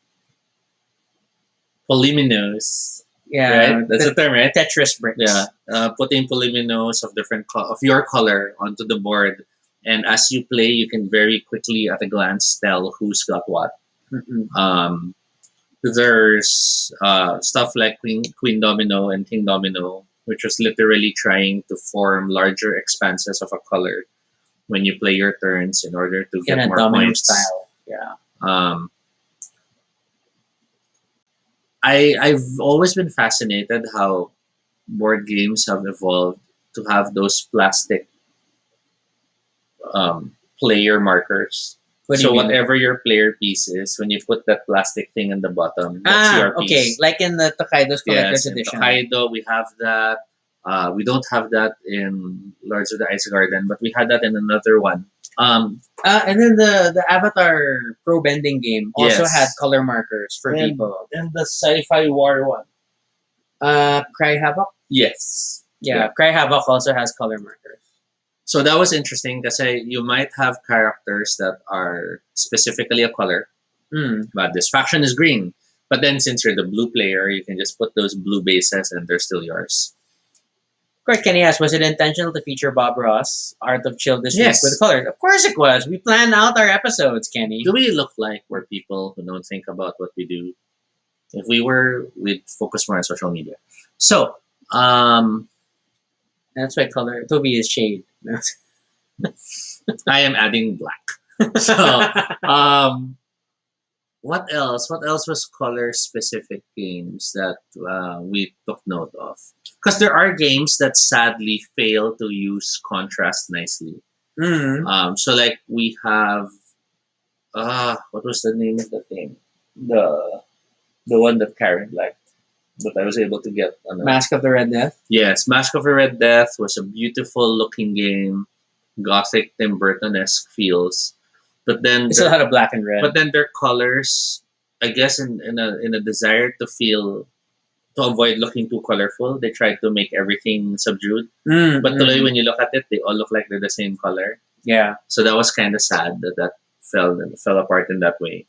Polyminos. Yeah, Right? That's the term, right? Tetris bricks. Yeah, putting polyminos of different of your color onto the board, and as you play, you can very quickly at a glance tell who's got what. Mm-mm. There's stuff like Queen Domino and King Domino, which was literally trying to form larger expanses of a color when you play your turns in order to In get a more domino points. style. Yeah. I've always been fascinated how board games have evolved to have those plastic player markers. What do So you mean? whatever your player piece is, when you put that plastic thing in the bottom, that's your piece. Okay. Like in the Tokaido's Collector's Yes, in Edition. Hokkaido we have that. We don't have that in Lords of the Ice Garden, but we had that in another one. And then the Avatar Pro Bending game also Yes. had color markers for And- people. And the Sci-Fi War one. Cry Havoc? Yes. Yeah, Cry Havoc also has color markers. So that was interesting kasi you might have characters that are specifically a color, Mm. but this faction is green. But then since you're the blue player, you can just put those blue bases and they're still yours. Of course, Kenny asked, was it intentional to feature Bob Ross, Art of Chill this Yes. week with colors? Of course it was. We plan out our episodes, Kenny. Do we look like we're people who don't think about what we do? If we were, we'd focus more on social media. So, That's why color. Toby is shade. I am adding black. So, what else? What else was color specific games that we took note of? Because there are games that sadly fail to use contrast nicely. Mm. So like we have, what was the name of the thing? The one that Karen liked, that I was able to get on Mask of the Red Death. Yes, Mask of the Red Death was a beautiful looking game, gothic Tim Burton-esque feels. But then It's a lot of black and red. but then their colors, I guess in a desire to avoid looking too colorful, they tried to make everything subdued. Mm, But mm. tuloy, when you look at it, they all look like they're the same color. Yeah. So that was kind of sad that fell apart in that way.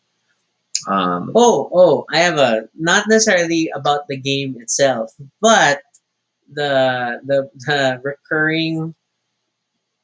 I have a not necessarily about the game itself, but the recurring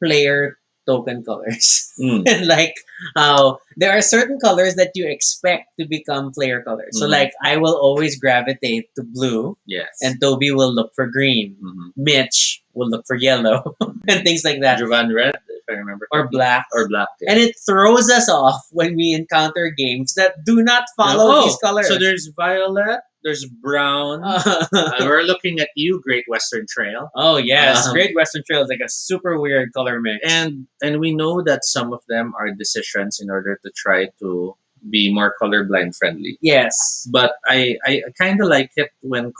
player token colors. Mm. And like how there are certain colors that you expect to become player colors. So Mhm. like I will always gravitate to blue, Yes. and Toby will look for green. Mhm. Mitch will look for yellow and things like that, Jovan Red, if I remember or correctly. black. Or black. Yeah. And it throws us off when we encounter games that do not follow these colors. So there's violet, There's brown. We're looking at you, Great Western Trail. Oh yes, Um, Great Western Trail is like a super weird color mix. And we know that some of them are decisions in order to try to be more colorblind friendly. yes, But I kind of like it when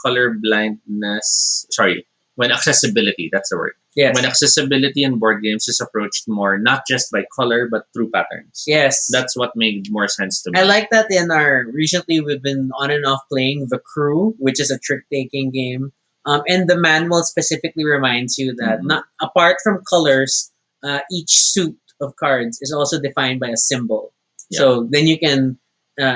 when accessibility, that's the word. yes, When accessibility in board games is approached more not just by color but through patterns. yes. That's what made more sense to me. I like that in our recently we've been on and off playing The Crew, which is a trick taking game. And the manual specifically reminds you that Mhm. not apart from colors, each suit of cards is also defined by a symbol. Yeah. So then you can,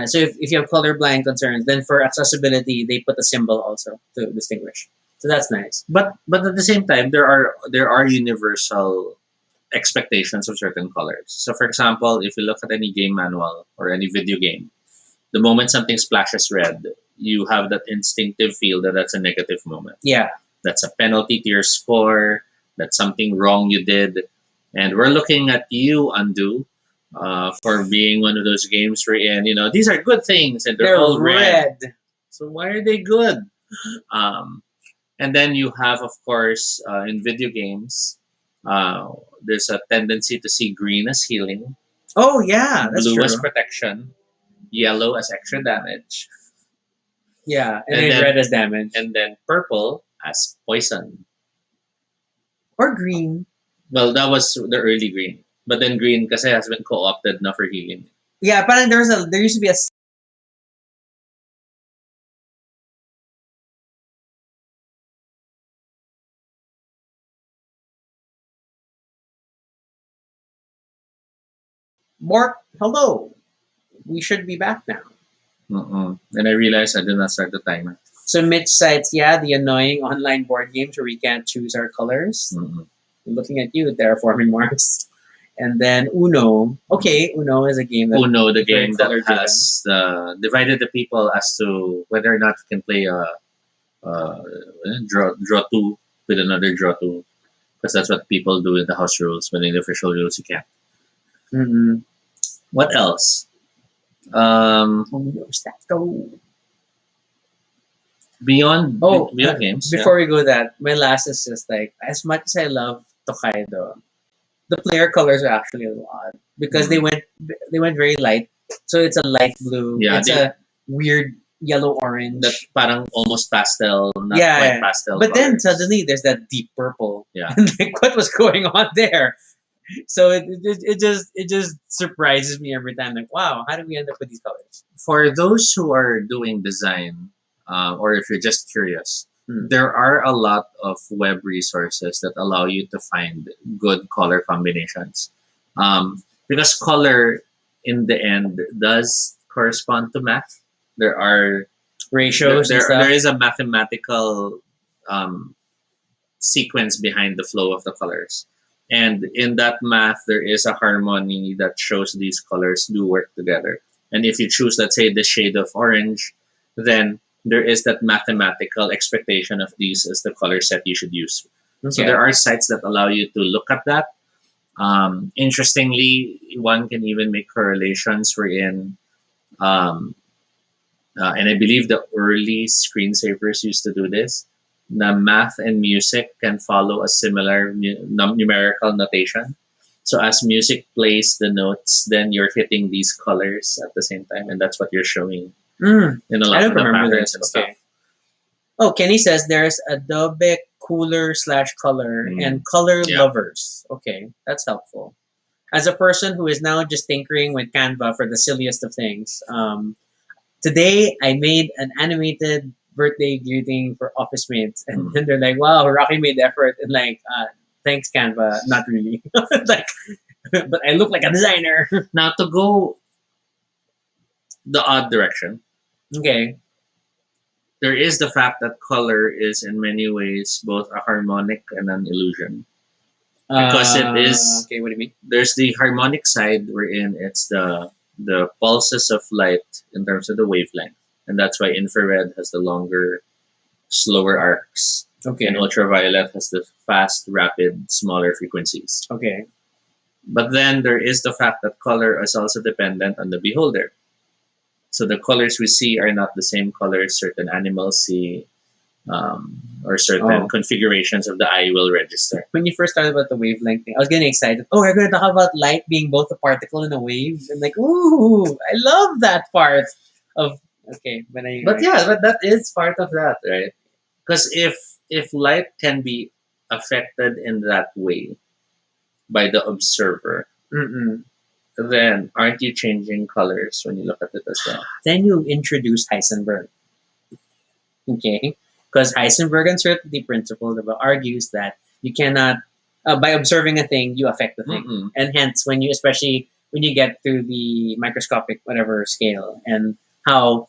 so if you have colorblind concerns, then for accessibility they put a symbol also to distinguish. So that's nice. But at the same time, there are universal expectations of certain colors. So, for example, if you look at any game manual or any video game, the moment something splashes red, you have that instinctive feel that that's a negative moment. Yeah, That's a penalty to your score. That's something wrong you did, and we're looking at you, Undo, for being one of those games we're in. These are good things, and they're all red. So why are they good? Um, and then you have, of course, in video games, uh, there's a tendency to see green as healing, Oh yeah, that's blue true. as protection, yellow as extra damage, Yeah, and, and then then red as damage and then purple as poison. or green. Well, that was the early green, but then green kasi has been co-opted na for healing. Yeah, but there used to be a Mark. Hello, we should be back now. And I realized I did not start the timer. So Mitch cites, yeah, the annoying online board games where we can't choose our colors. Mm-mm. Looking at you, Terraforming Mars. And then Uno. Okay, Uno is a game that Uno, the very game that color-driven. has divided the people as to whether or not you can play uh, draw two with another draw two, because that's what people do in the house rules, but in the official rules you can't. Mm-mm. What else? Uno, let's go. Beyond Oh, beyond games. before we go that, my last is just like, as much as I love Tokaido, the player colors are actually a little odd because they went very light. So it's a light blue. Yeah, It's a weird yellow orange. That parang almost pastel, not Yeah, quite yeah. pastel. But then colors. suddenly there's that deep purple. Yeah. Like what was going on there? So it just surprises me every time. Like wow, how did we end up with these colors? For those who are doing design, or if you're just curious, Hmm. there are a lot of web resources that allow you to find good color combinations. Because color, in the end, does correspond to math. There are Ratios and stuff. there is a mathematical um, sequence behind the flow of the colors. And in that math, there is a harmony that shows these colors do work together. And if you choose, let's say, the shade of orange, then there is that mathematical expectation of these as the color set you should use. So Okay. there are sites that allow you to look at that. Interestingly, one can even make correlations wherein, um, and I believe the early screensavers used to do this. Na math and music can follow a similar numerical notation. So as music plays the notes, then you're hitting these colors at the same time, and that's what you're showing Mm, in a I lot don't of the remember patterns this. and stuff. Okay. Oh, Kenny says there's Adobe Cooler / Color and Color Yeah. Lovers. Okay, that's helpful. As a person who is now just tinkering with Canva for the silliest of things, today I made an animated birthday greeting for office mates, and then they're like, "Wow, Rocky made effort," and like, "Thanks, Canva." Not really. Like, but I look like a designer. Now to go the odd direction, Okay. there is the fact that color is in many ways both a harmonic and an illusion. Because it is- Okay, what do you mean? There's the harmonic side wherein it's the pulses of light in terms of the wavelength, and that's why infrared has the longer, slower arcs, Okay. and ultraviolet has the fast, rapid, smaller frequencies. Okay. But then there is the fact that color is also dependent on the beholder. So the colors we see are not the same colors certain animals see, or certain Oh. configurations of the eye will register. When you first started about the wavelength thing, I was getting excited. Oh, we're going to talk about light being both a particle and a wave. And like, ooh, I love that part of. Okay, But yeah, but that is part of that, right? Because if light can be affected in that way by the observer, Mm-mm. then aren't you changing colors when you look at it as well? Then you introduce Heisenberg. Okay, because Heisenberg uncertainty principle argues that you cannot, by observing a thing, you affect the thing, Mm-mm. and hence when you, especially when you get to the microscopic whatever scale, and how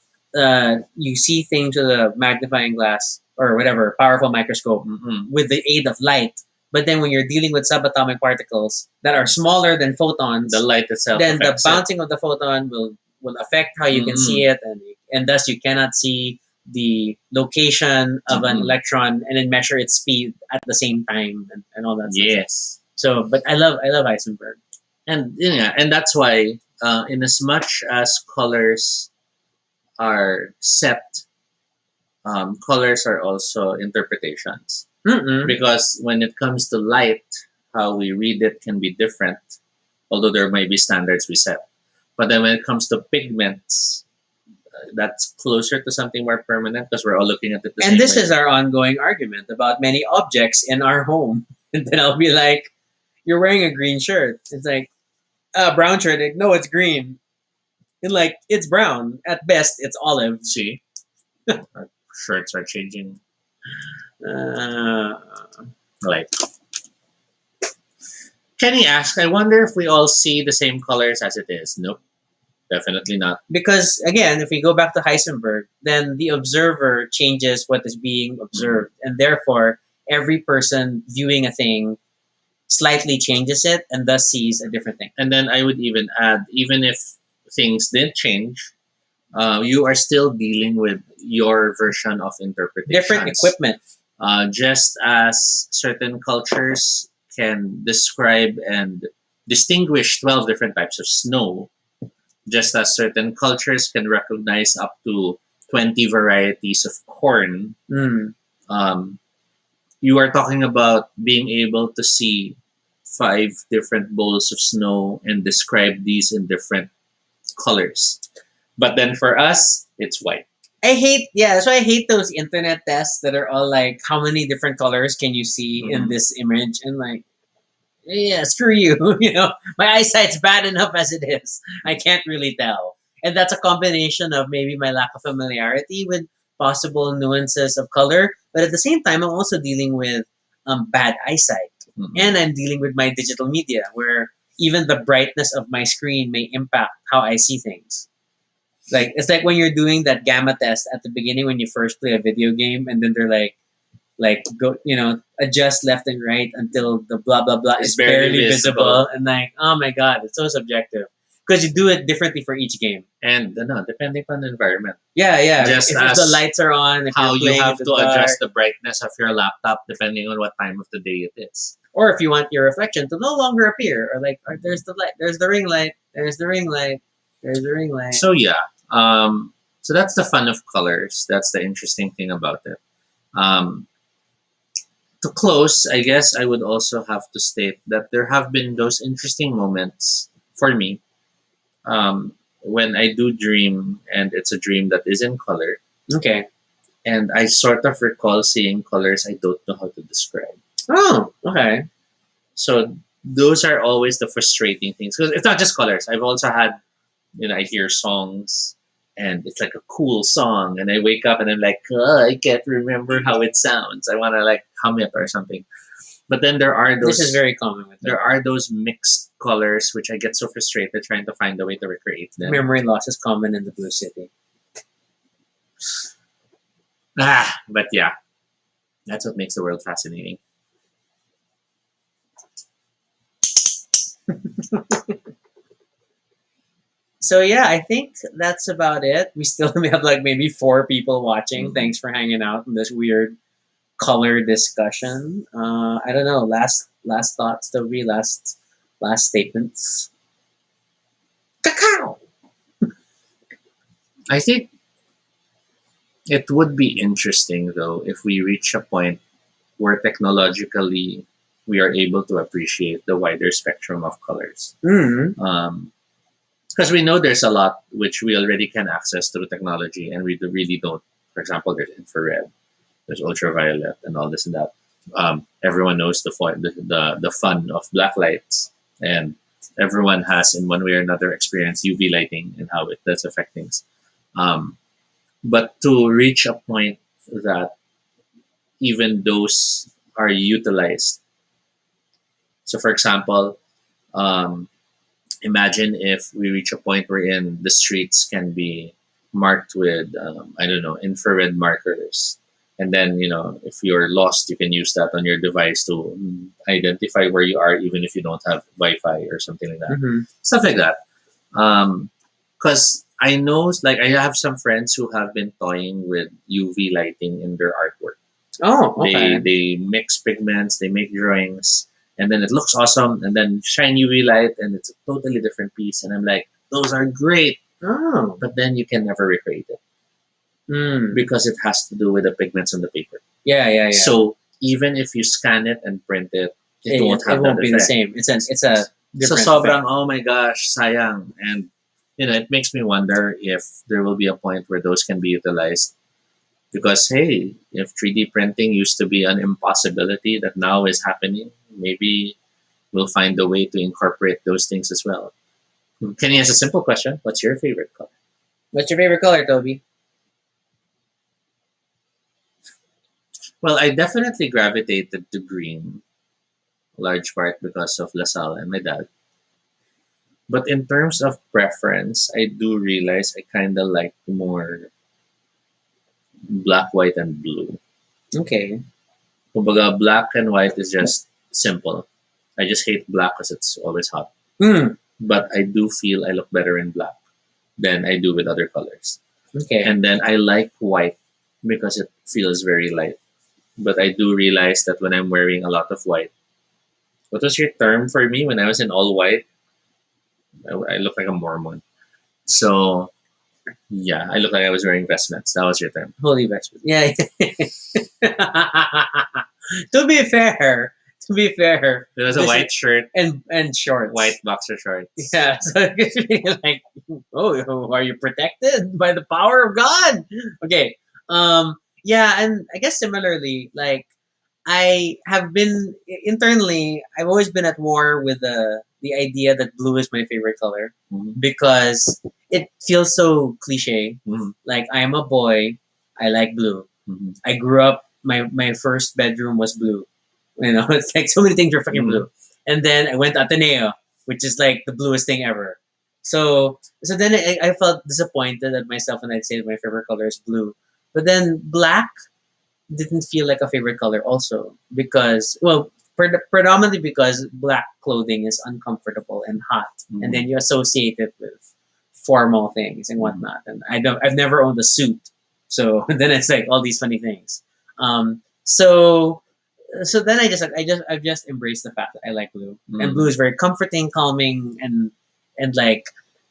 you see things with a magnifying glass or whatever powerful microscope Mm-mm. with the aid of light. But then when you're dealing with subatomic particles that are smaller than photons, The light itself then the affects it. bouncing of the photon will affect how you can see it, and thus you cannot see the location of an Mhm. electron and then measure its speed at the same time, and all that stuff. Yes. So, but I love Heisenberg. And yeah, and that's why, in as much as colors are set, colors are also interpretations. Mm-mm. Because when it comes to light, how we read it can be different, although there may be standards we set. But then when it comes to pigments, that's closer to something more permanent because we're all looking at it the same And this way. is our ongoing argument about many objects in our home. And then I'll be like, "You're wearing a green shirt." It's like, brown shirt. Like, no, it's green. And like, it's brown. At best, it's olive. See, our shirts are changing. Uh, Like Kenny asked, I wonder if we all see the same colors as it is. Nope, definitely not. because again, if we go back to Heisenberg, then the observer changes what is being observed, and therefore every person viewing a thing slightly changes it and thus sees a different thing. And then I would even add, even if things did change, you are still dealing with your version of interpretation. Different equipment. Just as certain cultures can describe and distinguish 12 different types of snow, just as certain cultures can recognize up to 20 varieties of corn, Mm. um, you are talking about being able to see 5 different bowls of snow and describe these in different colors. But then for us, it's white. That's why I hate those internet tests that are all like, how many different colors can you see in Mhm. this image? And like, yeah, screw you. My eyesight's bad enough as it is. I can't really tell. And that's a combination of maybe my lack of familiarity with possible nuances of color, but at the same time, I'm also dealing with bad eyesight. Mhm. And I'm dealing with my digital media, where even the brightness of my screen may impact how I see things. Like, it's like when you're doing that gamma test at the beginning when you first play a video game, and then they're like go adjust left and right until the blah blah blah It's is barely barely visible. visible, and like, oh my god, it's so subjective because you do it differently for each game. And no, depending on the environment, Yeah. Just If the as lights are on, if how you're you playing have in to the dark, adjust the brightness of your laptop depending on what time of the day it is. or if you want your reflection to no longer appear, or like, or there's the light, there's the ring light, there's the ring light, there's the ring light. So yeah, so that's the fun of colors. That's the interesting thing about it. Um, to close, I guess I would also have to state that there have been those interesting moments for me, when I do dream and it's a dream that is in color, Okay. and I sort of recall seeing colors I don't know how to describe. Oh, okay. So those are always the frustrating things because it's not just colors. I've also had, I hear songs and it's like a cool song, and I wake up and I'm like, I can't remember how it sounds. I want to like hum it or something. But then there are those. This is very common with There are those mixed colors which I get so frustrated trying to find a way to recreate them. memory loss is common in the Blue City. But yeah, that's what makes the world fascinating. So yeah, I think that's about it. We still have like maybe 4 people watching. Mhm. Thanks for hanging out in this weird color discussion. I don't know. Last thoughts, Toby. Last statements. Cacao. I think it would be interesting though if we reach a point where technologically we are able to appreciate the wider spectrum of colors. Mm. Because we know there's a lot which we already can access through technology, and really don't. For example, there's infrared, there's ultraviolet, and all this and that. Everyone knows the fun of black lights, and everyone has, in one way or another, experienced UV lighting and how it does affect things. Um, but to reach a point that even those are utilized. So, for example, um, imagine if we reach a point wherein the streets can be marked with I don't know, infrared markers, and then if you're lost, you can use that on your device to identify where you are, even if you don't have Wi-Fi or something like that, Mm-hmm. stuff like that. Because I know, like, I have some friends who have been toying with UV lighting in their artwork. Oh, They okay. they mix pigments, they make drawings, and then it looks awesome. And then shine UV light, and it's a totally different piece. And I'm like, those are great, Oh. but then you can never recreate it Mm. because it has to do with the pigments on the paper. Yeah, yeah, yeah. So even if you scan it and print it, it won't it have won't that be the effect. same. It's a So different sobrang, effect. oh my gosh, sayang. And it makes me wonder if there will be a point where those can be utilized. Because hey, if 3D printing used to be an impossibility that now is happening, maybe we'll find a way to incorporate those things as well. Kenny has a simple question. What's your favorite color? What's your favorite color, Toby? Well, I definitely gravitated to green, large part because of LaSalle and my dad. But in terms of preference, I do realize I kind of like more black, white, and blue. Okay. Kumbaga, black and white is just simple. I just hate black because it's always hot. Mm. But I do feel I look better in black than I do with other colors. Okay. And then I like white because it feels very light. But I do realize that when I'm wearing a lot of white, what was your term for me when I was in all white? I look like a Mormon. So yeah, I look like I was wearing vestments. That was your term. Holy vegetables. Yeah. to be fair, to be fair, There was a this white shirt, and shorts. white boxer shorts. Yeah. So it's really like, oh, are you protected by the power of God? Okay. Yeah, and I guess similarly, like I have been internally, I've always been at war with the idea that blue is my favorite color Mhm. because it feels so cliche. Mhm. Like I am a boy, I like blue. Mhm. I grew up. My first bedroom was blue. It's like so many things were fucking Mhm. blue. And then I went to Ateneo, which is like the bluest thing ever. So then I felt disappointed at myself, and I'd say my favorite color is blue. But then black didn't feel like a favorite color also because predominantly because black clothing is uncomfortable and hot, and then you associate it with formal things and whatnot. And I've never owned a suit, so then it's like all these funny things. So then I've just embraced the fact that I like blue, and blue is very comforting, calming, and like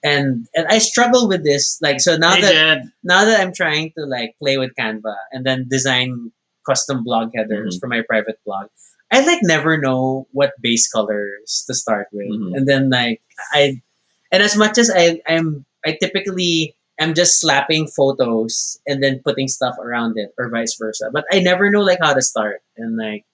and I struggle with this, like, so now Hey, that Jed. now that I'm trying to like play with Canva and then design custom blog headers Mhm. for my private blog, I like never know what base colors to start with, Mhm. and then like I and as much as I typically am just slapping photos and then putting stuff around it or vice versa, but I never know like how to start and like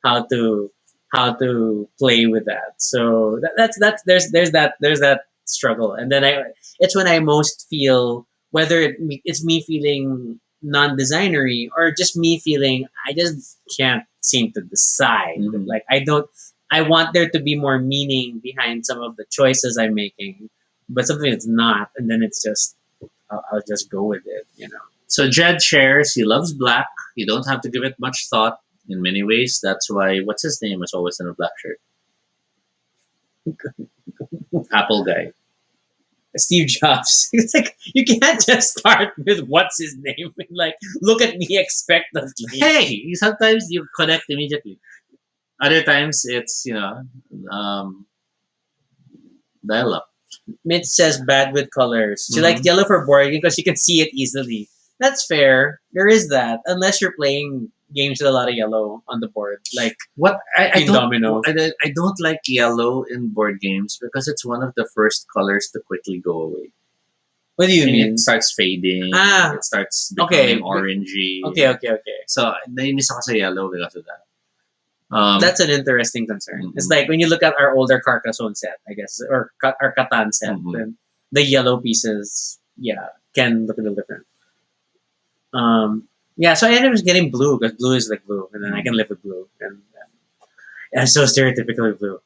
how to how to play with that. So that's there's that struggle, and then I it's when I most feel whether it's me feeling non-designery or just me feeling I just can't seem to decide. Mhm. Like I don't. I want there to be more meaning behind some of the choices I'm making, but something that's not, and then it's just I'll just go with it. So Jed shares he loves black. You don't have to give it much thought in many ways. That's why what's his name is always in a black shirt. Apple guy. Steve Jobs. It's like you can't just start with what's his name and like look at me expectantly. Hey, sometimes you connect immediately. Other times it's um, dial up. Mitch says bad with colors. She Mhm. likes yellow for board game because you can see it easily. That's fair. There is that. Unless you're playing games with a lot of yellow on the board. Like What I King don't Domino. I don't like yellow in board games because it's one of the first colors to quickly go away. What do you And mean? it starts fading. Ah, It starts okay. becoming orangey. Okay. So nainis ako sa yellow because of that. That's an interesting concern. Mhm. It's like when you look at our older Carcassonne set, I guess, or our Catan set, Mhm. then the yellow pieces, yeah, can look a little different. Yeah, so I ended up just getting blue because blue is like blue, and then I can live with blue, and so stereotypically blue.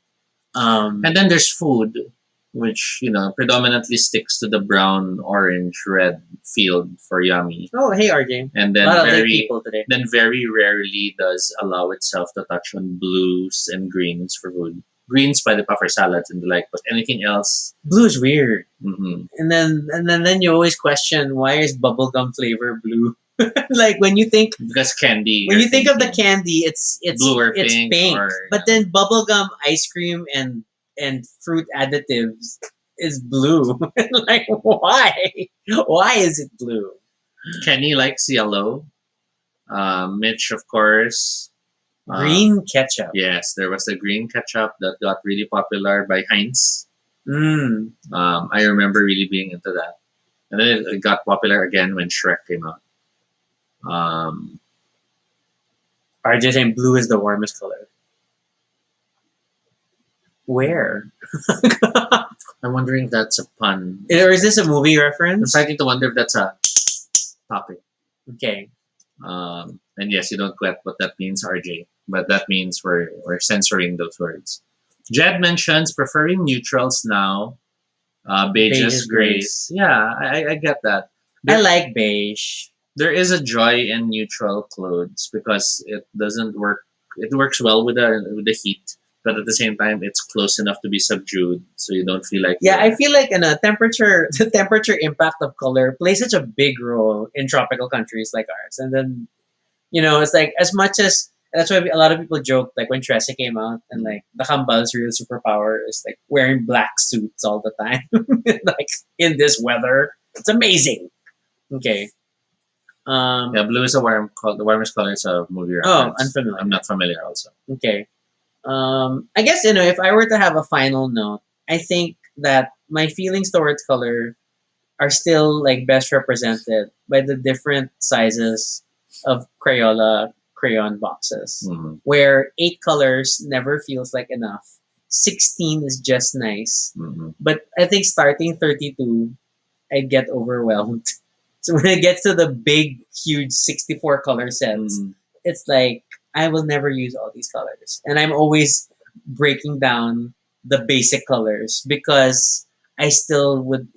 And then there's food, which predominantly sticks to the brown, orange, red field for yummy, oh, hey RJ, and a then lot of late very people today. very rarely does allow itself to touch on blues and greens for food. Greens by the puffer salads and the like, but anything else, Blue is weird, mm-hmm. and then you always question why is bubblegum flavor blue? Like when you think Because candy. when you're you think of the thinking candy, it's blue or it's pink, pink. or But then bubblegum ice cream and fruit additives is blue. Like why? Why is it blue? Kenny likes yellow. Mitch, of course. Green ketchup. Yes, there was a green ketchup that got really popular by Heinz. Mm. I remember really being into that. And then it got popular again when Shrek came out. RJ saying blue is the warmest color. Where? I'm wondering if that's a pun. Or is this a movie I'm reference? starting to wonder if that's a topic. Okay. And yes, you don't get what that means, RJ. But that means we're censoring those words. Jed mentions preferring neutrals now. Beige Beige is is great. grace. Yeah, I get that. I like beige. There is a joy in neutral clothes because it doesn't work. It works well with the heat, but at the same time, it's close enough to be subdued, so you don't feel like Yeah, I feel like the temperature impact of color plays such a big role in tropical countries like ours. And then, it's like as much as that's why a lot of people joke like when Tressa came out and like the Kambal's real superpower is like wearing black suits all the time, like in this weather. It's amazing. Okay. Yeah, blue is the warmest color is a movie Oh, reference. unfamiliar. I'm not familiar also. Okay. I guess if I were to have a final note, I think that my feelings towards color are still like best represented by the different sizes of Crayola crayon boxes, Mhm, where 8 colors never feels like enough. 16 is just nice, mhm. but I think starting 32, I get overwhelmed. So when it gets to the big, huge 64 color sets, Mhm. it's like I will never use all these colors, and I'm always breaking down the basic colors because I still would,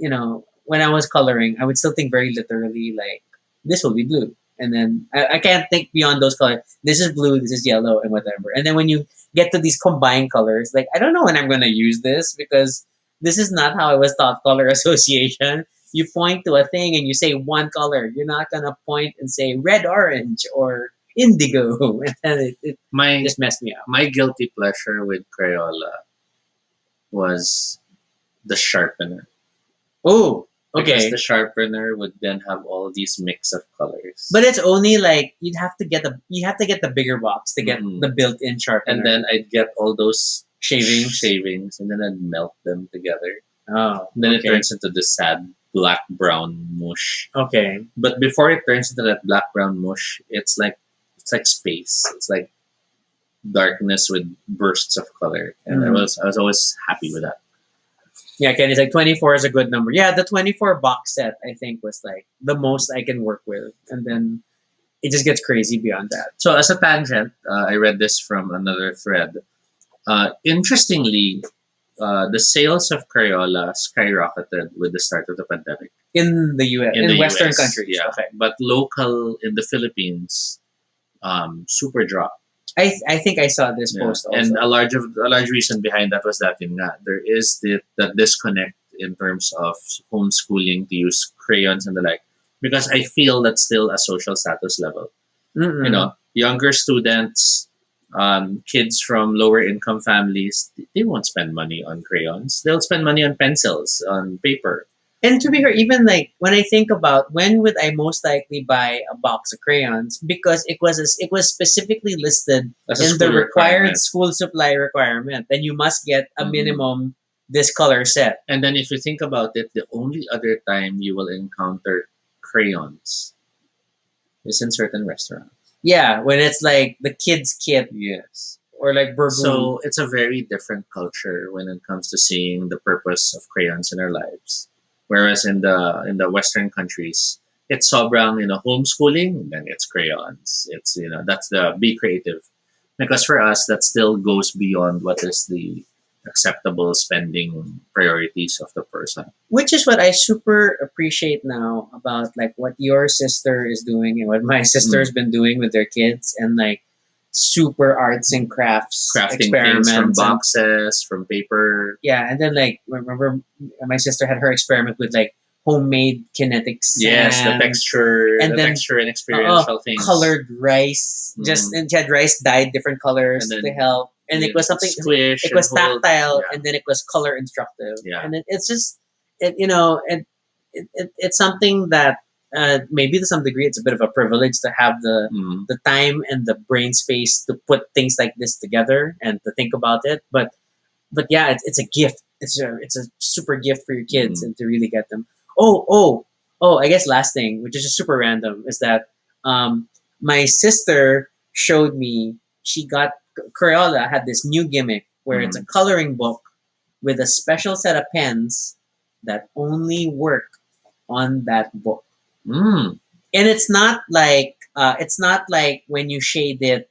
when I was coloring, I would still think very literally like this will be blue, and then I can't think beyond those colors. This is blue, this is yellow, and whatever. And then when you get to these combined colors, like I don't know when I'm gonna use this because this is not how I was taught color association. You point to a thing and you say one color. You're not gonna point and say red, orange, or indigo, and then it My just messed me up. my guilty pleasure with Crayola was the sharpener. Oh, Because okay. the sharpener would then have all these mix of colors. But it's only like you have to get the bigger box to get Mhm. the built-in sharpener. And then I'd get all those shavings. and then I'd melt them together. Oh, And then it okay. turns into this sad black brown mush. Okay. But before it turns into that black brown mush, it's like space. It's like darkness with bursts of color, and Mhm. I was always happy with that. Yeah, Kenny's like 24 is a good number. Yeah, the 24 box set I think was like the most I can work with, and then it just gets crazy beyond that. So as a tangent, I read this from another thread. Interestingly, the sales of Crayola skyrocketed with the start of the pandemic In the US, in the Western US. countries. Yeah, Okay. but local in the Philippines, super drop. I think I saw this Yeah. post also. And a large reason behind that was that there is that disconnect in terms of homeschooling to use crayons and the like, because I feel that's still a social status level. Mm-mm. Younger students Kids from lower income families, they won't spend money on crayons. They'll spend money on pencils, on paper. And to be fair, even like when I think about when would I most likely buy a box of crayons, because it was specifically listed That's a in the school required requirement. school supply requirement, then you must get a Mhm. minimum this color set. And then if you think about it, the only other time you will encounter crayons is in certain restaurants. Yeah, when it's like the kids kit Yes. or like burgoo. So it's a very different culture when it comes to seeing the purpose of crayons in our lives. Whereas in the Western countries, it's sobrang homeschooling, then it's crayons. It's that's the be creative. Because for us, that still goes beyond what is the acceptable spending priorities of the person. Which is what I super appreciate now about like what your sister is doing and what my sister's been doing with their kids, and like super arts and crafts Crafting things from experiments and boxes, from paper. yeah, and then like remember my sister had her experiment with like homemade kinetic Yes, the sand, texture, and the then texture and experiential things. colored rice, just Mhm. and she had rice dyed different colors And to then help, and it was something. squish. It was and hold. tactile, Yeah. and then it was color instructive, Yeah. and it's just it's something that maybe to some degree it's a bit of a privilege to have Mhm. the time and the brain space to put things like this together and to think about it, but yeah, it's a gift. It's a super gift for your kids, and to really get them. Oh! I guess last thing, which is just super random, is that um, my sister showed me. She got Crayola had this new gimmick where it's a coloring book with a special set of pens that only work on that book, Mm. and it's not like when you shade it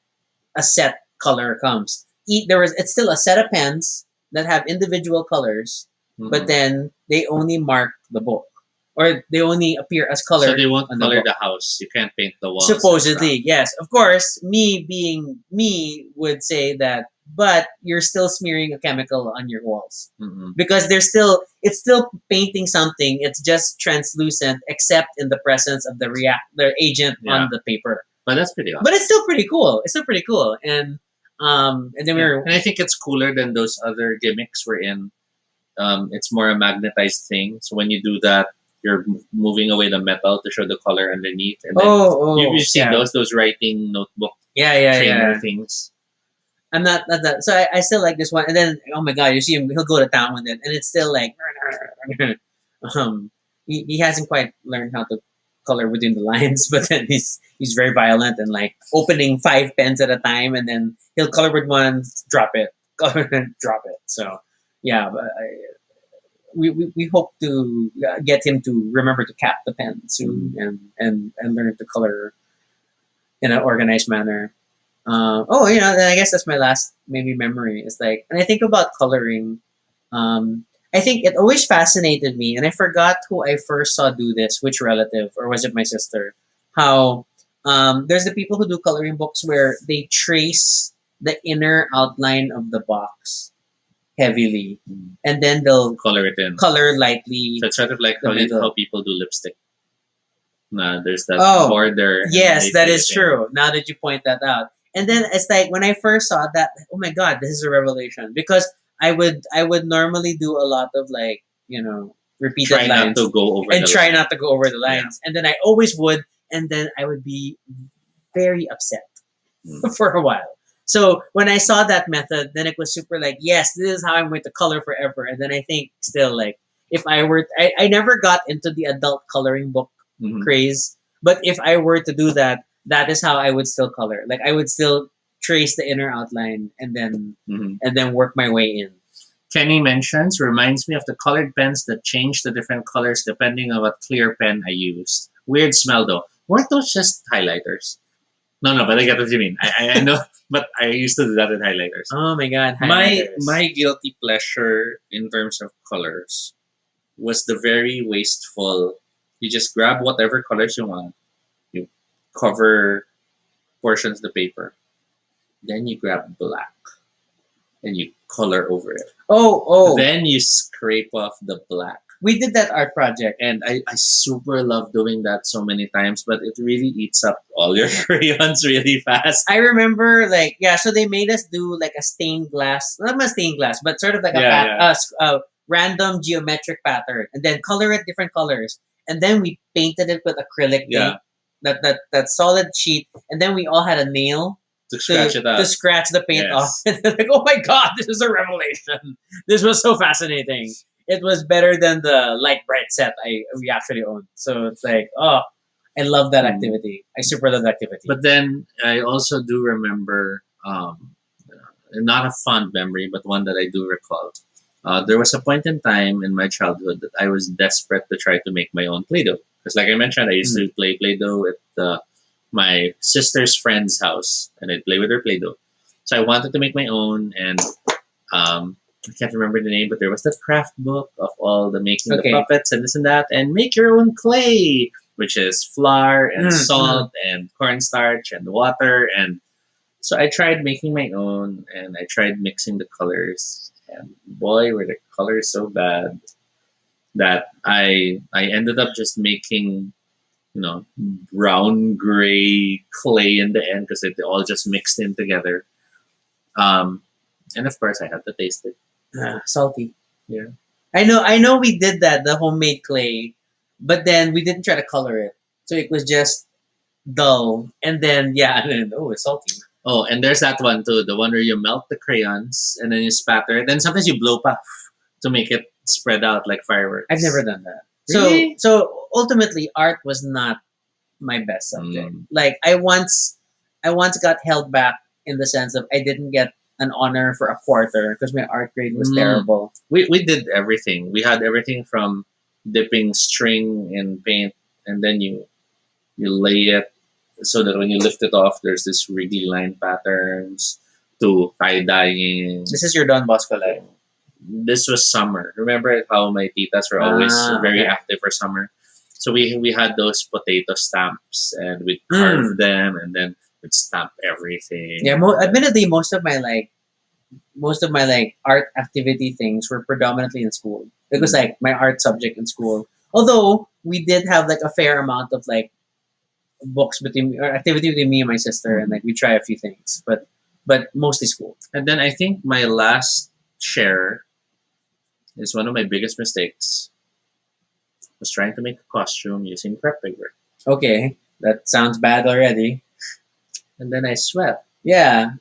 a set color comes. It's still a set of pens that have individual colors, but Mhm. then they only mark the book, or they only appear as So colored they won't on the color book. the house. You can't paint the walls. and Supposedly, yes. Of course, me being me would say that, but you're still smearing a chemical on your walls stuff. Mhm. because it's still painting something. It's just translucent, except in the presence of the agent Yeah. on the paper. But that's pretty awesome. But it's still pretty cool. It's still pretty cool, and then we were And I think it's cooler than those other gimmicks we're in. It's more a magnetized thing. So when you do that, you're moving away the metal to show the color underneath. And then you've seen yeah. those writing notebook yeah trainer things. I'm not that. So I still like this one. And then oh my god, you see him. He'll go to town with it, and it's still like he hasn't quite learned how to color within the lines, but then he's very violent and like opening 5 pens at a time, and then he'll color with one, drop it, color and drop it. So yeah, but we hope to get him to remember to cap the pen soon, and learn to color in an organized manner. Then I guess that's my last maybe memory. It's like, and I think about coloring. I think it always fascinated me, and I forgot who I first saw do this, which relative, or was it my sister? How there's the people who do coloring books where they trace the inner outline of the box heavily, and then they'll Color it in. color lightly. So it's sort of like The middle. how people do lipstick. Nah, there's that Oh, border. and Yes, they that fill is it in. true. Now that you point that out, and then it's like when I first saw that, oh my god, this is a revelation, because I would normally do a lot of like repeated Try not lines to go over and the try line. not to go over the lines, and then I always would, and then I would be very upset for a while. So when I saw that method, then it was super like, yes, this is how I'm going to color forever. And then I think still like if I never got into the adult coloring book Mhm. craze, but if I were to do that, that is how I would still color. Like I would still trace the inner outline Mhm. and then work my way in. Kenny mentions, reminds me of the colored pens that change the different colors depending on what clear pen I used. Weird smell though. Weren't those just highlighters? No, but I get what you mean. I know, but I used to do that with highlighters. Oh my god, My highlighters. my guilty pleasure in terms of colors was the very wasteful. You just grab whatever colors you want. You cover portions of the paper. Then you grab black and you color over it. Oh Then you scrape off the black We did that art project. And I super love doing that so many times, but it really eats up all your crayons really fast. I remember, like, yeah, so they made us do like a stained glass, not a stained glass, but sort of like Yeah, yeah. a random geometric pattern, and then color it different colors, and then we painted it with acrylic Yeah. paint, that solid sheet, and then we all had a nail To scratch it out. to scratch the paint Yes. off. And they're like, oh my god, this is a revelation! This was so fascinating. It was better than the light bright set we actually owned. So it's like, oh, I love that activity. I super love that activity. But then I also do remember, not a fond memory, but one that I do recall. There was a point in time in my childhood that I was desperate to try to make my own Play-Doh. Because like I mentioned, I used to play Play-Doh at my sister's friend's house, and I'd play with her Play-Doh. So I wanted to make my own, and I can't remember the name, but there was that craft book of all the making Okay. the puppets and this and that, and make your own clay, which is flour and salt and cornstarch and water. And so I tried making my own, and I tried mixing the colors, and boy, were the colors so bad that I ended up just making, brown gray clay in the end because it all just mixed in together. And of course, I had to taste it. Salty. Yeah. I know we did that, the homemade clay, but then we didn't try to color it. So it was just dull. And then it's salty. Oh, and there's that one too, the one where you melt the crayons and then you spatter it. Then sometimes you blow puff to make it spread out like fireworks. I've never done that. Really? So ultimately art was not my best subject. Like I once got held back in the sense of I didn't get an honor for a quarter because my art grade was terrible. We did everything. We had everything from dipping string in paint, and then you lay it so that when you lift it off, there's this wriggly line patterns, to tie dyeing. This is your Don Bosco life. This was summer. Remember how my titas were always very okay. active for summer. So we had those potato stamps, and we'd carve them, and then we'd stamp everything. Yeah, admittedly, most of my art activity things were predominantly in school. It was like my art subject in school. Although we did have like a fair amount of like books or activity between me and my sister, and like we try a few things, but mostly school. And then I think my last share is one of my biggest mistakes. Was trying to make a costume using crepe paper. Okay, that sounds bad already. And then I sweat. Yeah.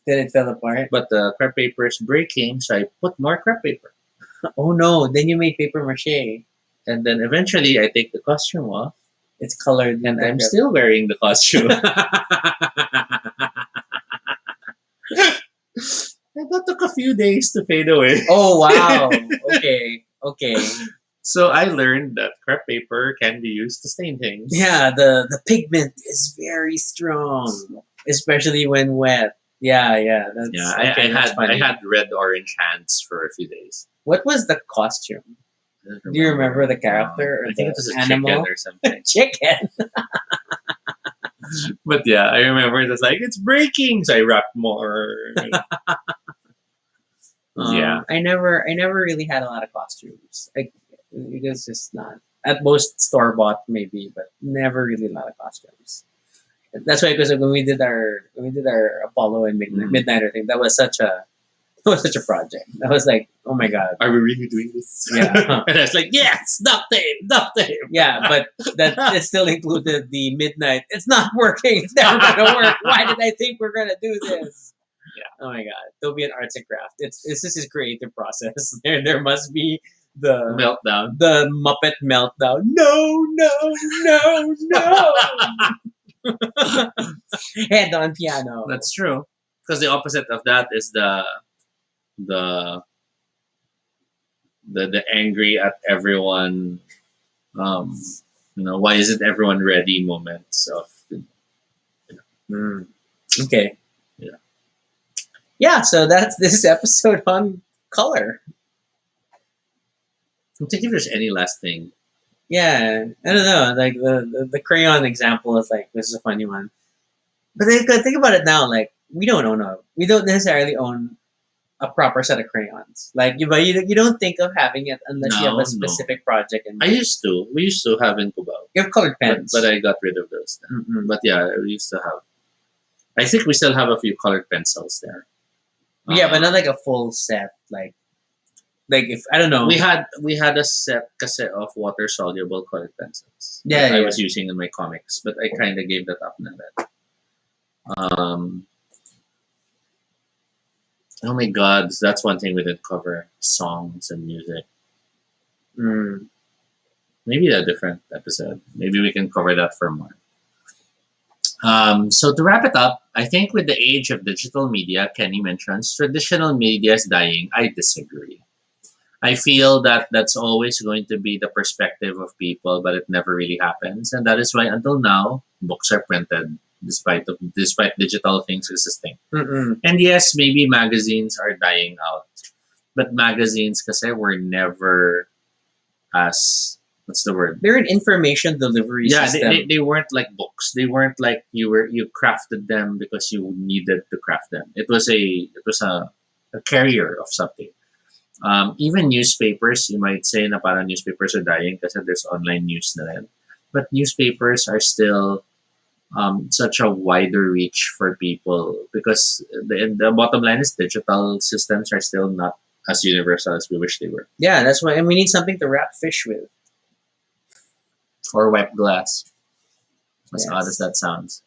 Then it fell apart. But the crepe paper is breaking, so I put more crepe paper. Oh no, then you made paper mache. And then eventually I take the costume off. It's colored. And I'm still wearing the costume. That took a few days to fade away. Oh wow. Okay. So I learned that crepe paper can be used to stain things. Yeah, the pigment is very strong, especially when wet. Yeah. I had red-orange hands for a few days. What was the costume? Do you remember the character? Or I think it was a animal? chicken or something. Chicken. But yeah, I remember it was like, it's breaking, so I wrapped more. Yeah. I never really had a lot of costumes. It was just not. At most store bought maybe, but never really a lot of costumes. That's why, because when we did our Apollo and Midnighter thing, that was such a project. That was like, oh my god, are we really doing this? Yeah. And I was like, yes, duct tape. Yeah, but it still included the midnight. It's not working. It's never gonna work. Why did I think we're gonna do this? Yeah. Oh my god, there'll be an arts and craft. It's this is his creative process. There must be the meltdown, the Muppet meltdown. No. Head on piano. That's true. Because the opposite of that is the angry at everyone. Why isn't everyone ready? Moments of. Okay. Yeah. Yeah. So that's this episode on color. I'm thinking if there's any last thing. Yeah, I don't know. Like the crayon example is like, this is a funny one. But think about it now. Like we don't necessarily own a proper set of crayons. Like you don't think of having it unless you have No, a specific project. And I used to. We used to have in Cubao. you have colored But, pens. but I got rid of those. Then. Mm-mm. But yeah, we used to have. I think we still have a few colored pencils there. Yeah, but not like a full set. Like if I don't know. We had a set kasi of water soluble colored pencils. Yeah, that I yeah. was using in my comics, but I kind of gave that up na then. Oh my God, that's one thing we didn't cover: songs and music. Mm. Maybe a different episode. Maybe we can cover that for more. So to wrap it up, I think with the age of digital media, Kenny mentions traditional media is dying. I disagree. I feel that that's always going to be the perspective of people, but it never really happens, and that is why until now books are printed despite digital things existing. Mm-mm. And yes, maybe magazines are dying out, but magazines kasi were never as what's the word? They're an information delivery Yeah, system. they weren't like books. They weren't like you crafted them because you needed to craft them. It was a carrier of something. Even newspapers, you might say na parang newspapers are dying kasi there's online news na rin. But newspapers are still such a wider reach for people because the bottom line is digital systems are still not as universal as we wish they were. Yeah, that's why, and we need something to wrap fish with. Or wet glass, as Yes. odd as that sounds.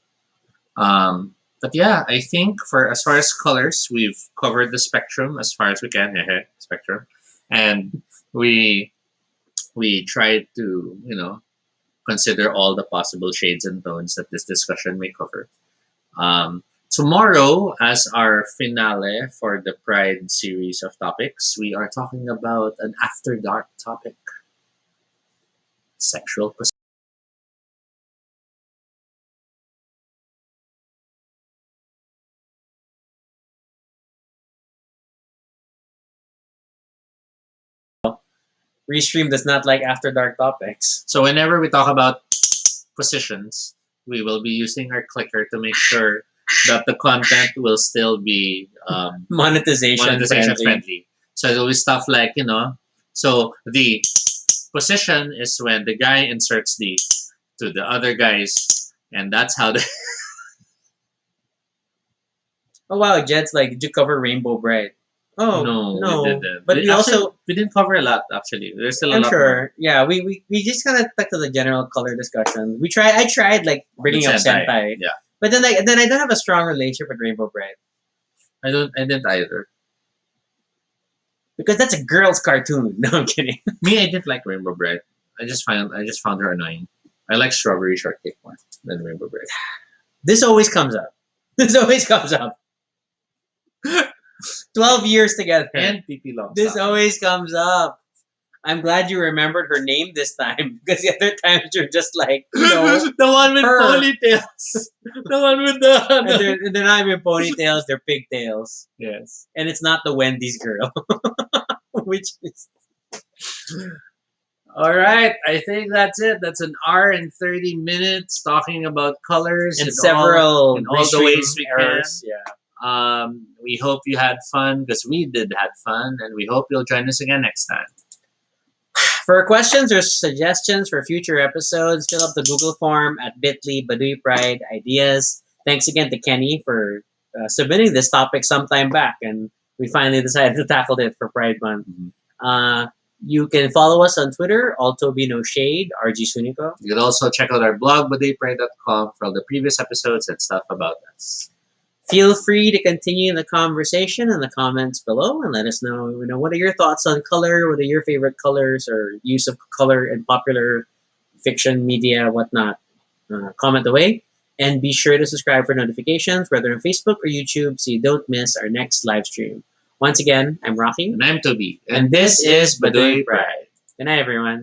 But yeah, I think for as far as colors, we've covered the spectrum as far as we can. Spectrum, and we tried to consider all the possible shades and tones that this discussion may cover. Tomorrow, as our finale for the Pride series of topics, we are talking about an after dark topic: sexual. Restream does not like after dark topics. So whenever we talk about positions, we will be using our clicker to make sure that the content will still be Monetization friendly. friendly. So it'll be stuff like, so the position is when the guy inserts the to the other guys, and that's how the Oh wow, Jet's like, did you cover Rainbow Bright? Oh no, we didn't. But we Actually, also, we didn't cover a lot actually. There's still a I'm lot more. sure, yeah, we just kind of stuck to the general color discussion. I tried like bringing up Sentai, Yeah. but then I don't have a strong relationship with Rainbow Bright I didn't either. because that's a girl's cartoon. No, I'm kidding. Me, I didn't like Rainbow Bread. I just found her annoying. I like Strawberry Shortcake more than Rainbow Bread. This always comes up. This always comes up. 12 years together. And PP Long. This always comes up. I'm glad you remembered her name this time because the other times you're just like, the one with her. ponytails. The one with the. and they're not even ponytails, they're pigtails. Yes. And it's not the Wendy's girl. Which is. All right. I think that's it. That's an hour and 30 minutes talking about colors And in several in all the ways we errors. Yeah. We hope you had fun because we did had fun, and we hope you'll join us again next time. For questions or suggestions for future episodes, fill up the Google form at bit.ly Baduy Pride Ideas. Thanks again to Kenny for submitting this topic sometime back, and we finally decided to tackle it for Pride Month. You can follow us on Twitter, Altobe No Shade, RG Sunico. You can also check out our blog, baduypride.com, for all the previous episodes and stuff about us. Feel free to continue the conversation in the comments below and let us know, what are your thoughts on color? What are your favorite colors or use of color in popular fiction, media, whatnot? Comment away. And be sure to subscribe for notifications, whether on Facebook or YouTube, so you don't miss our next live stream. Once again, I'm Rocky. And I'm Toby. And this is Baduy Pride. Good night, everyone.